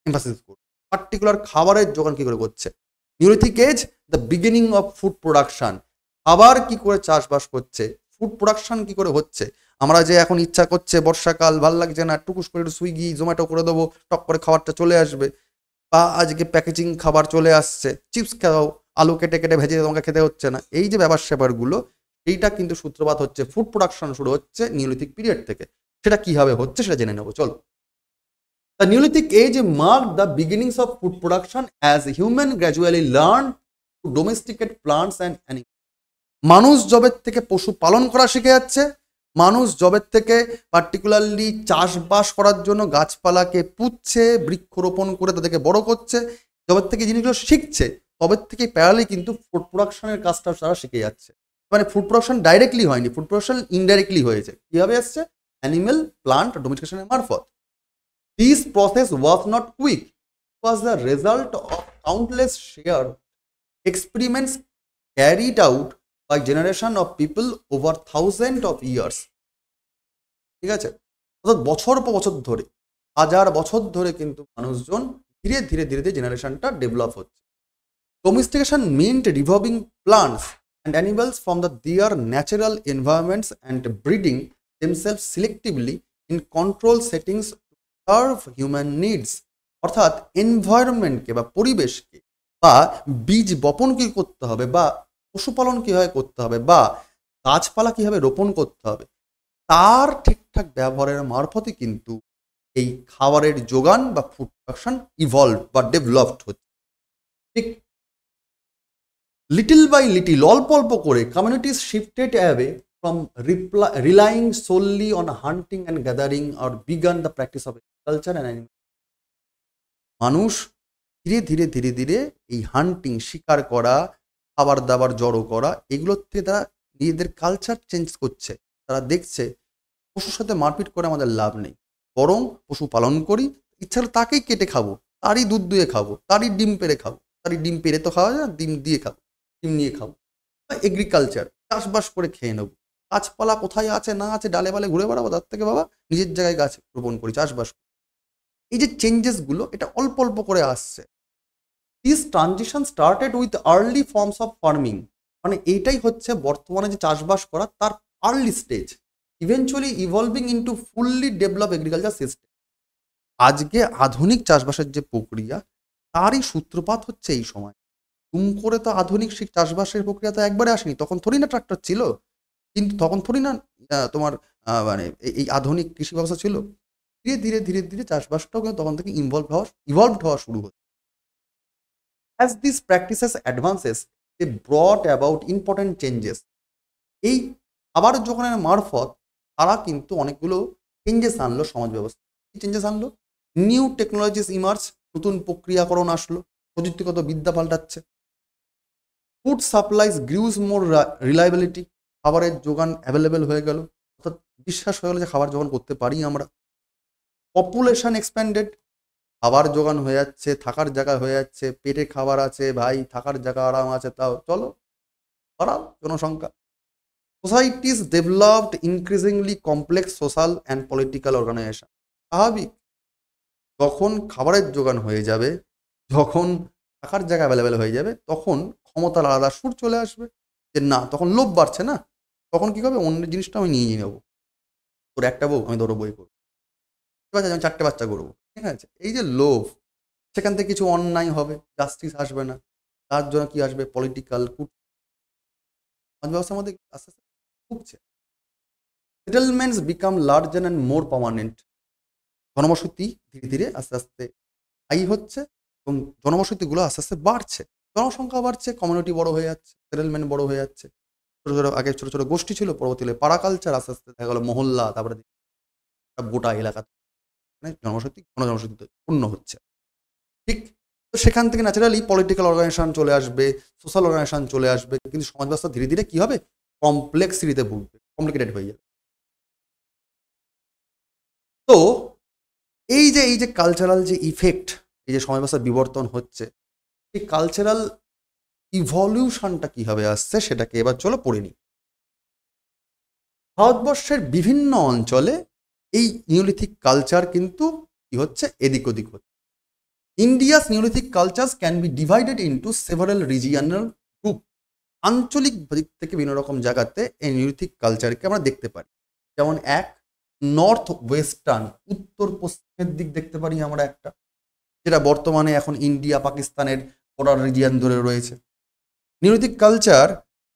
এমফাসিস করব। পার্টিকুলার খাবারের যোগান কি করে করছে। Neolithic age, the beginning of food production. খাবার কি করে চাষবাস করছে, ফুড প্রোডাকশন কি করে হচ্ছে। আমরা যে এখন ইচ্ছা করছে বর্ষাকাল, ভাল লাগছে না, টুকুস করে একটু সুইগি জোম্যাটো করে দেবো, টক করে খাবারটা চলে আসবে। বা আজকে প্যাকেজিং খাবার চলে আসছে, চিপস খাও, আলু কেটে কেটে ভেজে তোমাকে খেতে হচ্ছে না। এই যে ব্যাপার স্যাপারগুলো, এইটা কিন্তু সূত্রপাত হচ্ছে, ফুড প্রোডাকশন শুরু হচ্ছে নিওলিথিক পিরিয়ড থেকে। সেটা কিভাবে হচ্ছে সেটা জেনে নেবো, চলো। The Neolithic age marked the beginnings of food production as humans gradually learned to domesticate plants and animals. মানুষ জবের থেকে পশু পালন করা শিখে যাচ্ছে, মানুষ জবের থেকে পার্টিকুলারলি চাষবাস করার জন্য গাছপালাকে পুঁতছে, বৃক্ষরোপণ করে তাদেরকে বড় করছে। জবের থেকে জিনিসগুলো শিখছে, তবের থেকে প্যারালি কিন্তু ফুড প্রোডাকশনের কাজটা তারা শিখে যাচ্ছে। মানে ফুড প্রোডাকশন ডাইরেক্টলি হয়নি, ফুড প্রোডাকশন ইনডাইরেক্টলি হয়েছে। কীভাবে আসছে? অ্যানিমেল প্লান্ট ডোমেস্টিকেশনের মারফত। This process was not quick. It was the result of countless shared experiments carried out by generation of people over thousands of years. ঠিক আছে, অর্থাৎ বছর পর বছর ধরে, হাজার বছর ধরে কিন্তু মানুষজন ধীরে ধীরে ধীরে ধীরে জেনারেশনটা ডেভেলপ হচ্ছে। ডোমেস্টিকেশন meant removing plants and animals from their natural environments and breeding themselves selectively in controlled settings serve human needs. অর্থাৎ এনভায়রনমেন্টকে বা পরিবেশকে, বা বীজ বপন কী করতে হবে, বা পশুপালন কীভাবে করতে হবে, বা গাছপালা কীভাবে রোপণ করতে হবে, তার ঠিকঠাক ব্যবহারের মারফতই কিন্তু এই খাবারের যোগান বা ফুড প্রোডাকশন ইভলভ বা ডেভেলপড হচ্ছে। ঠিক লিটল বাই লিটল, অল্প অল্প করে communities shifted away from relying solely on hunting and gathering or began the practice of agriculture and animal. মানুষ ধীরে ধীরে ধীরে ধীরে এই হান্টিং, শিকার করা, খাবার দাবার জড়ো করা, এগুলোর থেকে তারা নিজেদের কালচার চেঞ্জ করছে। তারা দেখছে পশুর সাথে মারপিট করে আমাদের লাভ নেই, বরং পশু পালন করি, ইচ্ছা হলে তাকেই কেটে খাবো, তারই দুধ দুয়ে খাবো, তারই ডিম পেড়ে খাবো, তারই ডিম পেড়ে তো খাওয়া যায় না, ডিম দিয়ে খাবো, ডিম নিয়ে খাবো। এগ্রিকালচার, চাষবাস করে খেয়ে নেবো। গাছপালা কোথায় আছে না আছে, ডালে বালে ঘুরে বেড়াবো, তার থেকে বাবা নিজের জায়গায় গাছ রোপণ করি, চাষবাস করি। এই যে চেঞ্জেসগুলো, এটা অল্প অল্প করে আসছে। This transition started with early forms of farming. মানে এইটাই হচ্ছে বর্তমানে যে চাষবাস করা তার early stage, eventually evolving into fully develop agriculture system. আজকে আধুনিক চাষবাসের যে প্রক্রিয়া, তারই সূত্রপাত হচ্ছে এই সময়। তুম করে তো আধুনিক চাষবাসের প্রক্রিয়া তো একবারে আসেনি, তখন থোড়ি না ট্রাক্টর ছিল, কিন্তু তখন থোড়ি না তোমার মানে এই আধুনিক কৃষি ব্যবস্থা ছিল। ধীরে ধীরে ধীরে ধীরে চাষবাসটাও কিন্তু তখন থেকে ইভলভড হওয়া শুরু হচ্ছে। As this practices advances they brought about important changes. এই খাবার যোগানের মারফত তারা কিন্তু অনেকগুলো চেঞ্জেস আনলো সমাজ ব্যবস্থা। কি চেঞ্জেস আনলো? নিউ টেকনোলজিস ইমার্জ, নতুন প্রক্রিয়াকরণ আসলো, প্রযুক্তিগত বিদ্যা পাল্টাচ্ছে। ফুড সাপ্লাইজ গ্রিউজ মোর রিলায়েবিলিটি, খাবারের যোগান অ্যাভেলেবেল হয়ে গেল, অর্থাৎ বিশ্বাস হয়ে গেলো যে খাবার যোগান করতে পারি আমরা। পপুলেশন এক্সপ্যান্ডেড, খাবার যোগান হয়ে যাচ্ছে, থাকার জায়গা হয়ে যাচ্ছে, পেটে খাবার আছে ভাই, থাকার জায়গা আরাম আছে, তাও চলো বাড়াও জনসংখ্যা। Societies developed increasingly complex social and political organisation. স্বাভাবিক, যখন খাবারের যোগান হয়ে যাবে, যখন থাকার জায়গা অ্যাভেলেবেল হয়ে যাবে, তখন ক্ষমতার আলাদা সুর চলে আসবে, যে না, তখন লোভ বাড়ছে না, তখন কী হবে, অন্য জিনিসটা আমি নিয়ে নেবো, তোর একটা বউ আমি ধরো বই করবো, ঠিক আছে, আমি 4টে বাচ্চা করবো, ঠিক আছে, এই যে লোভ, সেখান থেকে কিছু অন্যায় হবে, জাস্টিস আসবে না, তার জন্য কি আসবে, পলিটিক্যাল সমাজ ব্যবস্থার মধ্যে আস্তে আস্তে ঢুকছে। Settlements become larger and more permanent. জনবসতি ধীরে ধীরে আস্তে আস্তে স্থায়ী হচ্ছে এবং জনবসতিগুলো আস্তে আস্তে বাড়ছে, জনসংখ্যা বাড়ছে, কমিউনিটি বড় হয়ে যাচ্ছে, সেটেলমেন্ট বড় হয়ে যাচ্ছে। ছোটো ছোটো আগে ছোটো ছোটো গোষ্ঠী ছিল, পরবর্তীকালে পাড়া কালচার, আস্তে আস্তে দেখা গেলো মহল্লা, তারপরে গোটা এলাকা মানে জনবসতি জনবসতি পূর্ণ হচ্ছে। ঠিক, তো সেখান থেকে ন্যাচারালি পলিটিক্যাল অর্গানাইজেশন চলে আসবে, সোশ্যাল অর্গানাইজেশন চলে আসবে, কিন্তু সমাজ ব্যবস্থা ধীরে ধীরে কী হবে, কমপ্লেক্সিটিতে ভুগবে, কমপ্লিকেটেড হয়ে যাবে। তো এই যে কালচারাল যে ইফেক্ট, এই যে সমাজ ব্যবস্থার বিবর্তন হচ্ছে, এই কালচারাল ইভলিউশনটা কীভাবে আসছে সেটাকে এবার চলো পড়ে নিই। ভারতবর্ষের বিভিন্ন অঞ্চলে এই নিওলিথিক কালচার কিন্তু কি হচ্ছে, এদিক ওদিক হচ্ছে। India's neolithic cultures can be divided into several regional group. আঞ্চলিক দিক থেকে বিভিন্ন রকম জায়গাতে এই নিওলিথিক কালচারকে আমরা দেখতে পারি। যেমন এক, নর্থ ওয়েস্টার্ন, উত্তর পশ্চিমের দিক দেখতে পারি আমরা একটা, যেটা বর্তমানে এখন ইন্ডিয়া পাকিস্তানের বর্ডার রিজিয়ন ধরে রয়েছে। নিওলিথিক কালচার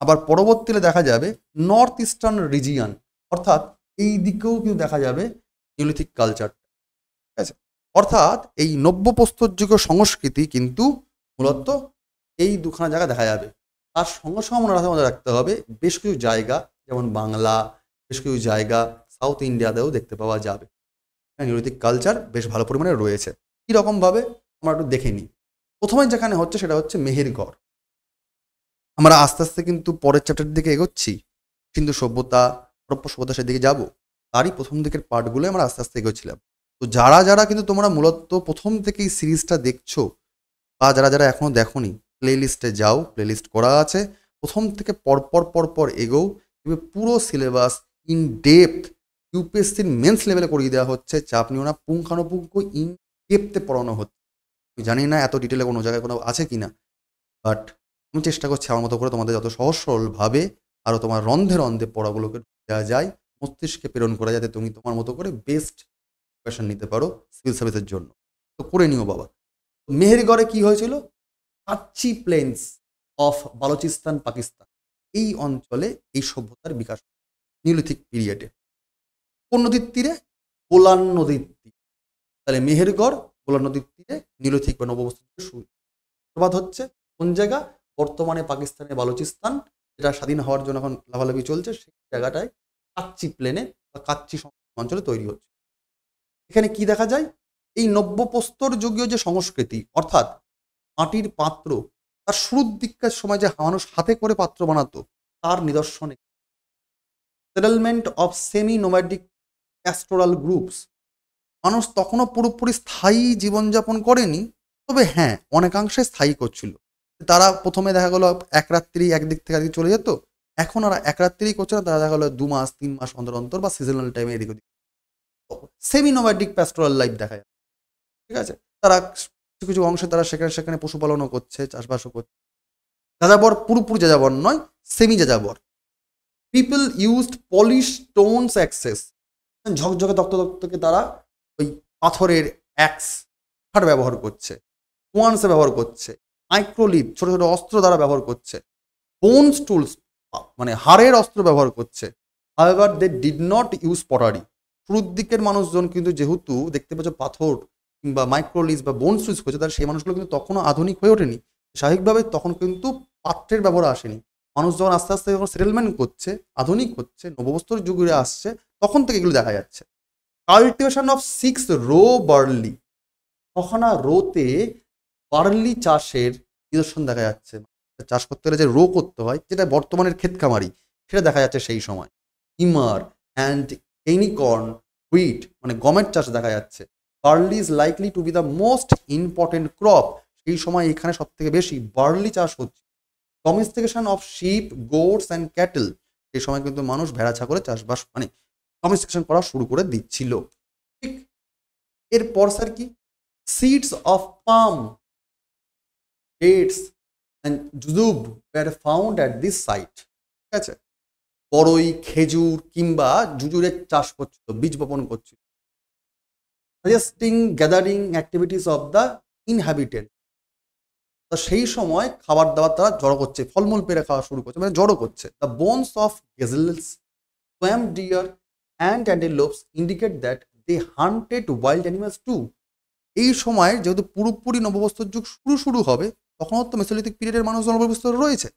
আবার পরবর্তীতে দেখা যাবে নর্থ ইস্টার্ন রিজিয়ন, অর্থাৎ এই দিকেও কিন্তু দেখা যাবে নিওলিথিক কালচার, ঠিক আছে। অর্থাৎ এই নব্য প্রস্তরযুগীয় সংস্কৃতি কিন্তু মূলত এই দুখানা জায়গা দেখা যাবে। তার সঙ্গে সঙ্গে মনে রাখতে হবে বেশ কিছু জায়গা, যেমন বাংলা, বেশ কিছু জায়গা সাউথ ইন্ডিয়াতেও দেখতে পাওয়া যাবে। নিওলিথিক কালচার বেশ ভালো পরিমাণে রয়েছে। কীরকমভাবে আমরা একটু দেখে নিই। প্রথমে যেখানে হচ্ছে সেটা হচ্ছে মেহেরগড়। আমরা আস্তে আস্তে কিন্তু পরের চ্যাপ্টারের দিকে এগোচ্ছি, সিন্ধু সভ্যতা, হরপ্পা সভ্যতা, সেদিকে যাবো। তারই প্রথম দিকের পার্টগুলো আমরা আস্তে আস্তে এগোচ্ছিলাম। তো যারা যারা কিন্তু তোমরা মূলত প্রথম থেকেই সিরিজটা দেখছো, বা যারা যারা এখনও দেখোনি, প্লে লিস্টে যাও, প্লে লিস্ট করা আছে, প্রথম থেকে পরপর এগোও, পুরো সিলেবাস ইন ডেপথ ইউপিএসসির মেন্স লেভেলে করিয়ে দেওয়া হচ্ছে, চাপ নিও না, পুঙ্খানুপুঙ্খ ইন ডেপথে পড়ানো হচ্ছে। আমি জানি না এত ডিটেলে কোনো জায়গায় কোনো আছে কি না, বাট আমি চেষ্টা করছি আমার মতো করে তোমাদের যত সহজ সরলভাবে আরও তোমার রন্ধে রন্ধে পড়াগুলোকে দেওয়া যায়, মস্তিষ্কে প্রেরণ করা, যাতে তুমি তোমার মতো করে বেস্ট প্রিপারেশন নিতে পারো সিভিল সার্ভিসের জন্য। তো করে নিও বাবা। মেহেরগড়ে কি হয়েছিল, কাচ্চি প্লেন্স অফ বালুচিস্তান পাকিস্তান, এই অঞ্চলে এই সভ্যতার বিকাশ নিওলিথিক পিরিয়ডে। কোন নদীর তীরে, বোলান নদীর তীরে। তাহলে মেহেরগড় বোলান নদীর তীরে নিওলিথিক বা নববস্তুর সূত্রপাত হচ্ছে। কোন জায়গা, বর্তমানে পাকিস্তানের বালুচিস্তান, যেটা স্বাধীন হওয়ার জন্য এখন লাভালাভি চলছে, সেই জায়গাটায় কাচ্চি প্লেনে বা কাচ্চি অঞ্চলে তৈরি হচ্ছে। এখানে কি দেখা যায়, এই নব্যপ্রস্তর যুগীয় যে সংস্কৃতি, অর্থাৎ মাটির পাত্র, তার শুরুর দিককার সময় যে মানুষ হাতে করে পাত্র বানাতো, তার নিদর্শনে। Settlement of semi nomadic pastoral groups, মানুষ তখনও পুরোপুরি স্থায়ী জীবনযাপন করেনি, তবে হ্যাঁ অনেকাংশে স্থায়ী করছিল। তারা প্রথমে দেখা গেলো এক রাত্রি একদিক থেকে একদিক চলে যেত, এখন আর এক রাত্রিই করছে না, তারা দেখা গেলো 2 মাস 3 মাস অন্তর অন্তর বা সিজনাল টাইমে এদিক ওদিক সেমি নোম্যাডিক প্যাস্টোরাল লাইফ দেখা যায়, ঠিক আছে। তারা কিছু কিছু অংশে তারা সেখানে পশুপালনও করছে, চাষবাসও করছে। যাযাবর পুরোপুরি যাযাবর নয়, সেমি যাযাবর। People used polish Stones access, ঝকঝকে তক্তকে তারা ওই পাথরের অ্যাক্স কাঠ ব্যবহার করছে, ওয়ান্সে ব্যবহার করছে, মাইক্রোলিথ ছোট ছোট অস্ত্র দ্বারা ব্যবহার করছে, বোনস টুলস মানে হাড়ের অস্ত্র ব্যবহার করছে। However they did not use pottery. শুরুর দিকের মানুষজন কিন্তু যেহেতু দেখতে পাচ্ছ পাথর কিংবা মাইক্রোলিথ বা বোনস ইউজ করছে, তার সেই মানুষগুলো কিন্তু তখনও আধুনিক হয়ে ওঠেনি। স্বাভাবিকভাবে তখন কিন্তু পাত্রের ব্যবহার আসেনি। মানুষ যখন আস্তে আস্তে যখন সেটেলমেন্ট করছে, আধুনিক হচ্ছে, নববস্তুর যুগে আসছে, তখন থেকে এগুলো দেখা যাচ্ছে। কাল্টিভেশন অফ 6 রো বার্লি, তখনা রোতে বার্লি চাষের নিদর্শন দেখা যাচ্ছে। চাষ করতে হলে যে রো করতে হয়, যেটা বর্তমানের ক্ষেত খামারি, সেটা দেখা যাচ্ছে সেই সময়। ইমার অ্যান্ড এনিকর্ন হুইট, মানে গমের চাষ দেখা যাচ্ছে। Barley is likely to be the most important crop, সেই সময় এখানে সব থেকে বেশি বার্লি চাষ হচ্ছে। Domestication of sheep, goats and cattle, এই সময় কিন্তু মানুষ ভেড়া ছাগলে চাষবাস মানে ডোমেস্টিকেশন করা শুরু করে দিচ্ছিল। ঠিক এরপর স্যার কি, seeds of palm, dates and jujube were found at this site. ঠিক আছে, বড়ই, খেজুর কিংবা জুজুরের চাষ করছিল, বীজ বপন করছিল। Suggesting gathering activities of the inhabitant, তো সেই সময় খাবার দাবার তারা জড়ো করছে, ফলমূল পেরে খাওয়া শুরু করছে, মানে জড়ো করছে। The bones of gazelles, swamp deer and antelopes indicate that they hunted wild animals too. এই সময় যেহেতু পুরোপুরি নববস্ত্র যুগ শুরু হবে, তখনও তো মেসোলিথিক পিরিয়ডের মানুষ নববস্ত্র রয়েছে,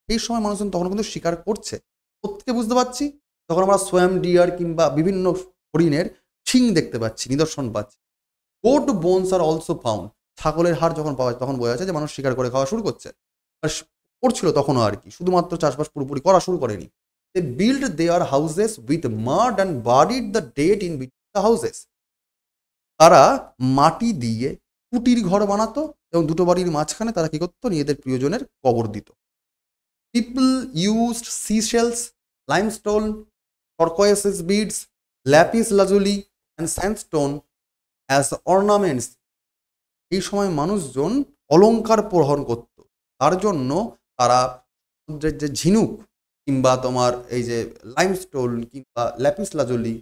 এই সময় মানুষজন তখন কিন্তু শিকার করছে। প্রত্যেকে বুঝতে পারছি, তখন আমরা সোয়াম ডিয়ার কিংবা বিভিন্ন হরিণের শিং দেখতে পাচ্ছি, নিদর্শন পাচ্ছি। Goat bones are also found, ছাগলের হাড় যখন পাওয়া যায় তখন বোঝা যাচ্ছে যে মানুষ শিকার করে খাওয়া শুরু করছে, আর করছিল তখনও আর কি, শুধুমাত্র চাষবাস পুরোপুরি করা শুরু করেনি। They build their houses with mud and buried the dead in between the houses, তারা মাটি দিয়ে কুটির ঘর বানাতো এবং দুটো বাড়ির মাঝখানে তারা কি করতো, নিজেদের প্রিয়জনের কবর দিত। People used Seychelles, limestone, turquoise beads, ল্যাপিস lazuli and sandstone as ornaments. এই সময় মানুষজন অলংকার গ্রহণ করত, তার জন্য তারা সমুদ্রের যে ঝিনুক কিংবা তোমার এই যে লাইমস্টোন কিংবা ল্যাপিস লাজুলি,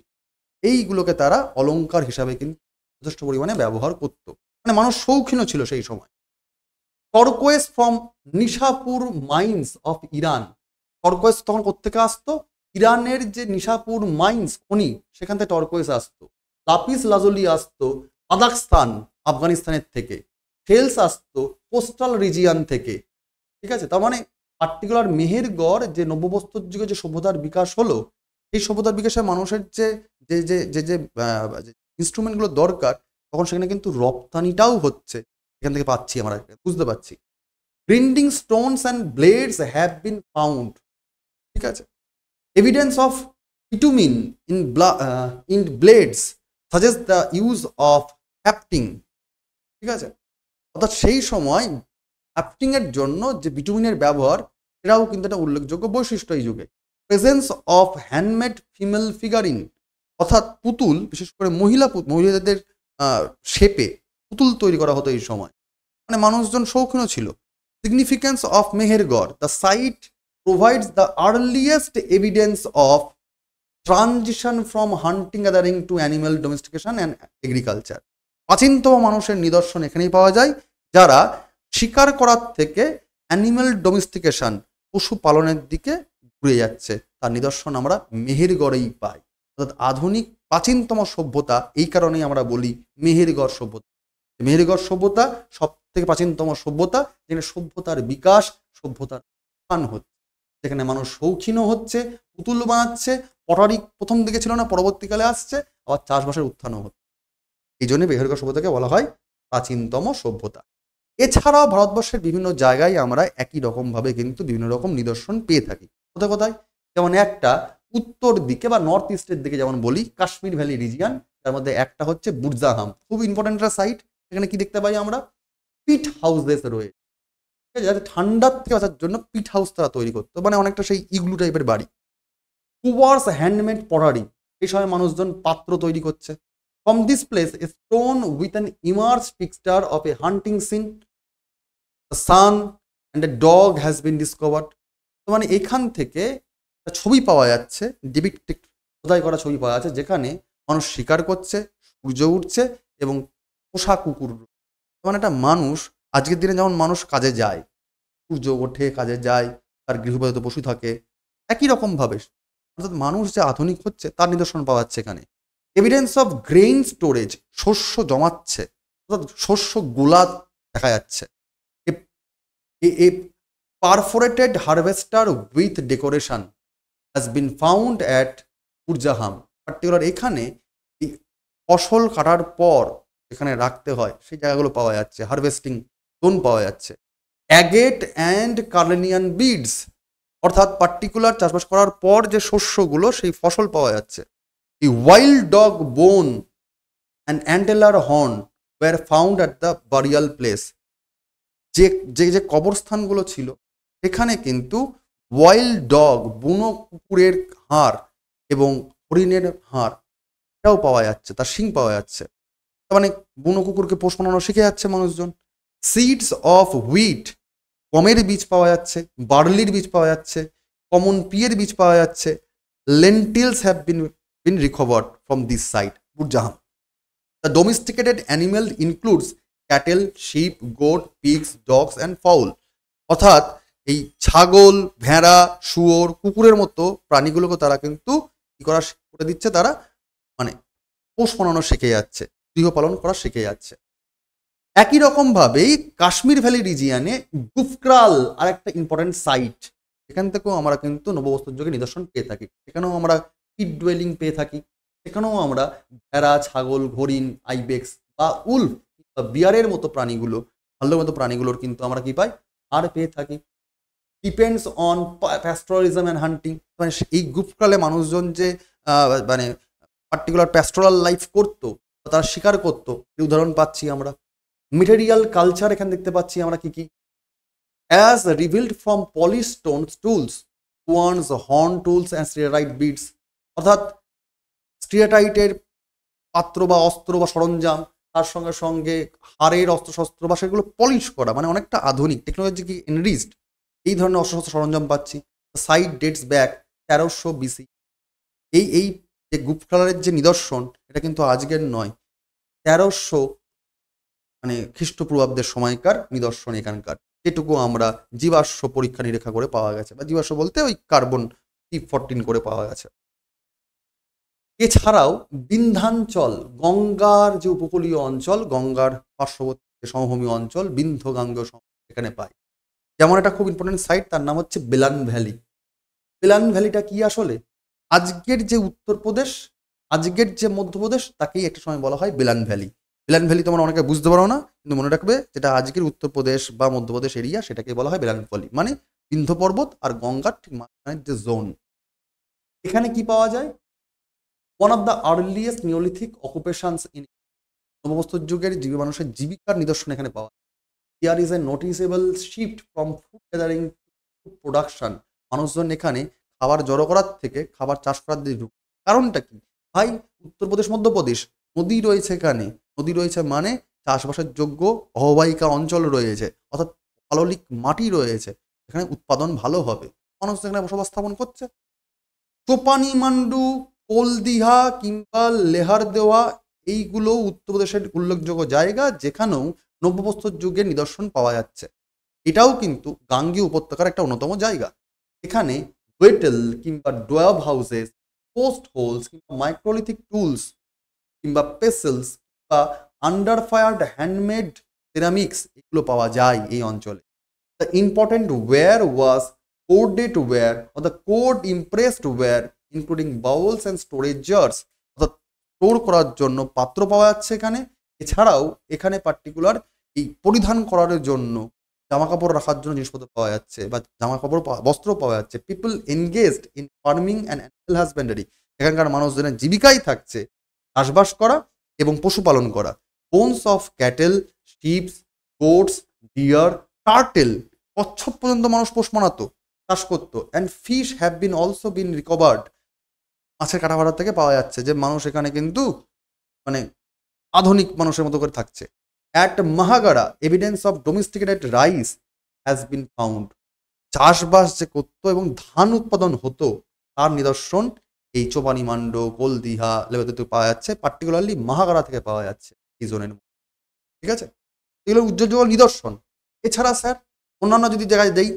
এইগুলোকে তারা অলংকার হিসাবে কিন্তু যথেষ্ট পরিমাণে ব্যবহার করত। মানে মানুষ শৌখিনও ছিল সেই সময়। Turquoise from Nishapur mines of Iran, turquoise তখন কোত্থেকে আসতো, ইরানের যে নিশাপুর মাইন্স খনি, সেখান থেকে টারকোয়েস আসতো। লাপিস লাজুলি আসতো কাজাখস্তান, আফগানিস্তানের থেকে। ফেলস আসতো কোস্টাল রিজিয়ান থেকে। ঠিক আছে, তার মানে পার্টিকুলার মেহেরগড় যে নববস্ত্র যুগে যে সভ্যতার বিকাশ হলো, এই সভ্যতার বিকাশে মানুষের যে যে যে যে যে ইনস্ট্রুমেন্টগুলো দরকার, তখন সেখানে কিন্তু রপ্তানিটাও হচ্ছে, এখান থেকে পাচ্ছি আমরা, বুঝতে পারছি। Grinding stones and blades have been found. ঠিক আছে, evidence of bitumen in blades suggest the use of hafting. ঠিক আছে, অর্থাৎ সেই সময় হ্যাপটিং এর জন্য যে বিটুমিনের ব্যবহার, এটাও কিন্তু একটা উল্লেখযোগ্য বৈশিষ্ট্য এই যুগে। Presence of handmade female figuring, অর্থাৎ পুতুল, বিশেষ করে মহিলাদের শেপে পুতুল তৈরি করা হতো এই সময়, মানে মানুষজন শৌখিনও ছিল। Significance of Mehrgarh, the site provides the earliest evidence of transition from hunting gathering to animal domestication and agriculture. প্রাচীনতম মানুষের নিদর্শন এখানেই পাওয়া যায়, যারা শিকার করার থেকে অ্যানিম্যাল ডোমেস্টিকেশন, পশুপালনের দিকে ঘুরে যাচ্ছে, তার নিদর্শন আমরা মেহেরগড়েই পাই। অর্থাৎ আধুনিক প্রাচীনতম সভ্যতা, এই কারণেই আমরা বলি মেহেরগড় সভ্যতা। মেহেরগড় সভ্যতা সব থেকে প্রাচীনতম সভ্যতা, যেখানে সভ্যতার বিকাশ, সভ্যতার উত্থান হচ্ছে, যেখানে মানুষ শৌখিনও হচ্ছে, পুতুল বানাচ্ছে, পটারি প্রথম দিকে ছিল না, পরবর্তীকালে আসছে, আবার চাষবাসের উত্থানও হচ্ছে। এই জন্য মেহেরগড় সভ্যতাকে বলা হয় প্রাচীনতম সভ্যতা। এছাড়াও ভারতবর্ষের বিভিন্ন জায়গায় আমরা একই রকমভাবে কিন্তু বিভিন্ন রকম নিদর্শন পেয়ে থাকি। কোথায় কোথায়, যেমন একটা উত্তর দিকে বা নর্থ ইস্টের দিকে যেমন বলি কাশ্মীর ভ্যালি রিজিয়ান, তার মধ্যে একটা হচ্ছে বুরজাহাম, খুব ইম্পর্টেন্ট একটা সাইট। এখানে কি দেখতে পাই আমরা, পিট হাউসেস রয়েছে। ঠিক আছে, যাতে ঠান্ডার থেকে বাঁচার জন্য পিট হাউস তারা তৈরি করতো, মানে অনেকটা সেই ইগলু টাইপের বাড়ি। কুয়ার্স হ্যান্ডমেড পটারি, এই সময় মানুষজন পাত্র তৈরি করছে। From this place, a stone with an immersed picture of a hunting scene, the sun and a dog has been discovered. তো মানে এখান থেকে একটা ছবি পাওয়া যাচ্ছে, ডিপিক্টেড খোদাই করা ছবি পাওয়া যাচ্ছে, যেখানে মানুষ শিকার করছে, সূর্য উঠছে এবং পোষা কুকুর। মানে একটা মানুষ, আজকের দিনে যেমন মানুষ কাজে যায়, সূর্য ওঠে কাজে যায়, তার গৃহপালিত পশু থাকে, একই রকমভাবে অর্থাৎ মানুষ যে আধুনিক হচ্ছে তার নিদর্শন পাওয়া যাচ্ছে এখানে। এভিডেন্স অফ গ্রেইন স্টোরেজ, শস্য জমাচ্ছে, অর্থাৎ শস্য গোলা দেখা যাচ্ছে। A perforated harvester with decoration has been found at Burzahom. Particular এখানে ফসল কাটার পর এখানে রাখতে হয় সেই জায়গাগুলো পাওয়া যাচ্ছে, হারভেস্টিং জোন পাওয়া যাচ্ছে। অ্যাগেট অ্যান্ড কার্লেনিয়ান বিডস, অর্থাৎ পার্টিকুলার চাষবাস করার পর যে শস্যগুলো, সেই ফসল পাওয়া যাচ্ছে। The wild dog bone and antler horn were found at the burial place. যে যে যে কবরস্থানগুলো ছিল, এখানে কিন্তু ওয়াইল্ড ডগ, বুনো কুকুরের হাড় এবং হরিণের হাড় এটাও পাওয়া যাচ্ছে, তার শিং পাওয়া যাচ্ছে। তার মানে বুনো কুকুরকে পোষ মানানো শিখে যাচ্ছে মানুষজন। সিডস অফ হুইট, গমের বীজ পাওয়া যাচ্ছে, বার্লির বীজ পাওয়া যাচ্ছে, কমন পিয়ের বীজ পাওয়া যাচ্ছে। Lentils have been recovered from this site. Burzahom. The domesticated animal includes cattle, sheep, goat, pigs, dogs and fowl. অর্থাৎ এই ছাগল, ভেড়া, শুয়োর, কুকুরের মতো প্রাণীগুলোকে তারা কিন্তু কি করা করে দিচ্ছে, তারা মানে পোষ মানানো শিখে যাচ্ছে, গৃহপালন করা শিখে যাচ্ছে। একই রকমভাবেই কাশ্মীর ভ্যালি রিজিয়ানে গুফক্রাল আর একটা ইম্পর্টেন্ট সাইট, এখান থেকেও আমরা কিন্তু নববস্তুর যুগে নিদর্শন পেয়ে থাকি। সেখানেও আমরা পিট ডুয়েলিং পেয়ে থাকি, সেখানেও আমরা ভেড়া, ছাগল, হরিণ, আইবেক্স বা উলফ বা বিয়ারের মতো প্রাণীগুলো, ভাল্লুকের মতো প্রাণীগুলোর কিন্তু আমরা কি পাই, আর পেয়ে থাকি। ডিপেন্ডস অন প্যাস্টোরালিজম অ্যান্ড হান্টিং। মানে এই গুফক্রালে মানুষজন যে মানে পার্টিকুলার প্যাস্টোরাল লাইফ করতো, তারা শিকার করতো, এই উদাহরণ পাচ্ছি আমরা। মেটেরিয়াল কালচার এখানে দেখতে পাচ্ছি আমরা কি কি, as revealed from polish stone tools, once, horn tools and steatite beads. অর্থাৎ স্টিরাটাইটের পাত্র বা অস্ত্র বা সরঞ্জাম, তার সঙ্গে সঙ্গে হাড়ের অস্ত্রশস্ত্র বা সেগুলো পলিশ করা, মানে অনেকটা আধুনিক টেকনোলজি কি এনরিচড, এই ধরনের অস্ত্রশস্ত্র সরঞ্জাম পাচ্ছি। Site dates back 1300 BC। এই যে গুপ্তকালের যে নিদর্শন, এটা কিন্তু আজকের নয়, 1300 মানে খ্রিস্টপূর্বাব্দের সময়কার নিদর্শন এখানকার, যেটুকু আমরা জীবাশ্ম পরীক্ষা নিরীক্ষা করে পাওয়া গেছে, বা জীবাশ্ম বলতে ওই কার্বন 14 করে পাওয়া গেছে। এছাড়াও বিন্ধ্যাঞ্চল, গঙ্গার যে উপকূলীয় অঞ্চল, গঙ্গার পার্শ্ববর্তী সমভূমি অঞ্চল, বিন্ধ্য গাঙ্গেয় এখানে পাই। যেমন একটা খুব ইম্পর্টেন্ট সাইট, তার নাম হচ্ছে বেলান ভ্যালি। বেলান ভ্যালিটা কি আসলে? আজকের যে উত্তরপ্রদেশ, আজকের যে মধ্যপ্রদেশ, তাকেই একটা সময় বলা হয় বেলান ভ্যালি। বেলান ভ্যালি তোমরা অনেকে বুঝতে পারো না, কিন্তু মনে রাখবে যেটা আজকের উত্তরপ্রদেশ বা মধ্যপ্রদেশ এরিয়া, সেটাকে বলা হয় বেলান ভ্যালি। মানে বিন্ধ্য পর্বত আর গঙ্গার ঠিক মাঝখানের যে জোন। এখানে কি পাওয়া যায়? One of the earliest neolithic occupations in, নববস্তুর যুগের মানুষের জীবিকার নিদর্শন এখানে পাওয়া যায়। Here is a noticeable shift from food gathering to production. মানুষজন এখানে খাবার জড়ো করার থেকে খাবার চাষ করার দিকে ঢুকে। কারণটা কি ভাই? উত্তরপ্রদেশ, মধ্যপ্রদেশ, নদী রয়েছে এখানে, নদী রয়েছে মানে চাষবাসের যোগ্য অববাহিকা অঞ্চল রয়েছে, অর্থাৎ পাললিক মাটি রয়েছে, এখানে উৎপাদন ভালো হবে, মানুষ এখানে বসবাস স্থাপন করছে। চোপানি মান্ডু, কোলদিহা কিংবা লেহার দেওয়া, এইগুলো উত্তরপ্রদেশের উল্লেখযোগ্য জায়গা, যেখানেও নব্যপ্রস্তর যুগের নিদর্শন পাওয়া যাচ্ছে। এটাও কিন্তু গাঙ্গেয় উপত্যকার একটা অন্যতম জায়গা। এখানে ওয়েটেল কিংবা ডোয়াব হাউসেস, পোস্ট হোলস কিংবা মাইক্রোলিথিক টুলস কিংবা পেসেলস বা আন্ডার ফায়ার্ড হ্যান্ডমেড সিরামিক্স, এগুলো পাওয়া যায় এই অঞ্চলে। The important ware was corded ware or the cord impressed ware including bowls and storage jars, অর্থাৎ স্টোর করার জন্য পাত্র পাওয়া যাচ্ছে এখানে। এছাড়াও এখানে পার্টিকুলার এই পরিধান করার জন্য জামা কাপড় রাখার জন্য জিনিসপত্র পাওয়া যাচ্ছে, বা জামা কাপড় বস্ত্র পাওয়া যাচ্ছে। People engaged in farming and animal husbandry, এখানকার মানুষজনের জীবিকাই থাকছে চাষবাস করা এবং পশুপালন করা। Bones of cattle, sheeps, goats, deer, turtle, কচ্ছপ পর্যন্ত মানুষ পোষ মানাতো, চাষ করতো। And fish have been also been recovered, মাছের কাটাভাড়া থেকে পাওয়া যাচ্ছে, যে মানুষ এখানে কিন্তু মানে আধুনিক মানুষের মতো করে থাকছে। At Mahagara evidence of domesticated rice has been found, চাষবাস যে করতো এবং ধান উৎপাদন হতো তার নিদর্শন এই চোপানি মান্ড, কোলদিহা লেভেল পাওয়া যাচ্ছে, পার্টিকুলারলি মাহাগাড়া থেকে পাওয়া যাচ্ছে এই জোনের মধ্যে। ঠিক আছে, এগুলো উজ্জ্বল নিদর্শন। এছাড়া স্যার অন্যান্য যদি জায়গায় দেই,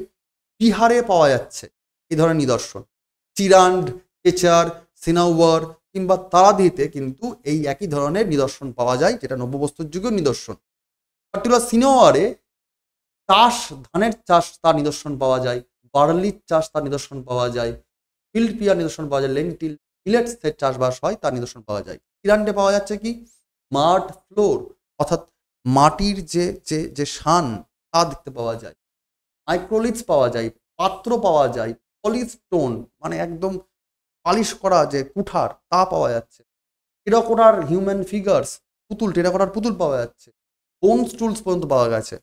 বিহারে পাওয়া যাচ্ছে এই ধরনের নিদর্শন। চিরান্ড, কেচার, সিনাওয়ার কিংবা তারাদিতে কিন্তু এই একই ধরনের নিদর্শন পাওয়া যায়, যেটা নব্যবস্তুর যুগের নিদর্শন। পার্টিকুলার সিনোয়ারে চাষ, ধানের চাষ তার নিদর্শন পাওয়া যায়, বার্লির চাষ তার নিদর্শন পাওয়া যায়, ফিল্ড পিয়ার নিদর্শন পাওয়া যায়, লেন্টিল, মিলেটসের চাষবাস হয় তার নিদর্শন পাওয়া যায়। চিরান্ডে পাওয়া যাচ্ছে কি মাড ফ্লোর, অর্থাৎ মাটির যে যে যে শান তা দেখতে পাওয়া যায়। মাইক্রোলিথস পাওয়া যায়, পাত্র পাওয়া যায়, পলিশ স্টোন মানে একদম পালিশ করা যে কুঠার তা পাওয়া যাচ্ছে। টেরাকোটার হিউম্যান ফিগার্স, পুতুল, টেরাকোটার পুতুল পাওয়া যাচ্ছে। বোনস টুলস পর্যন্ত পাওয়া গেছে,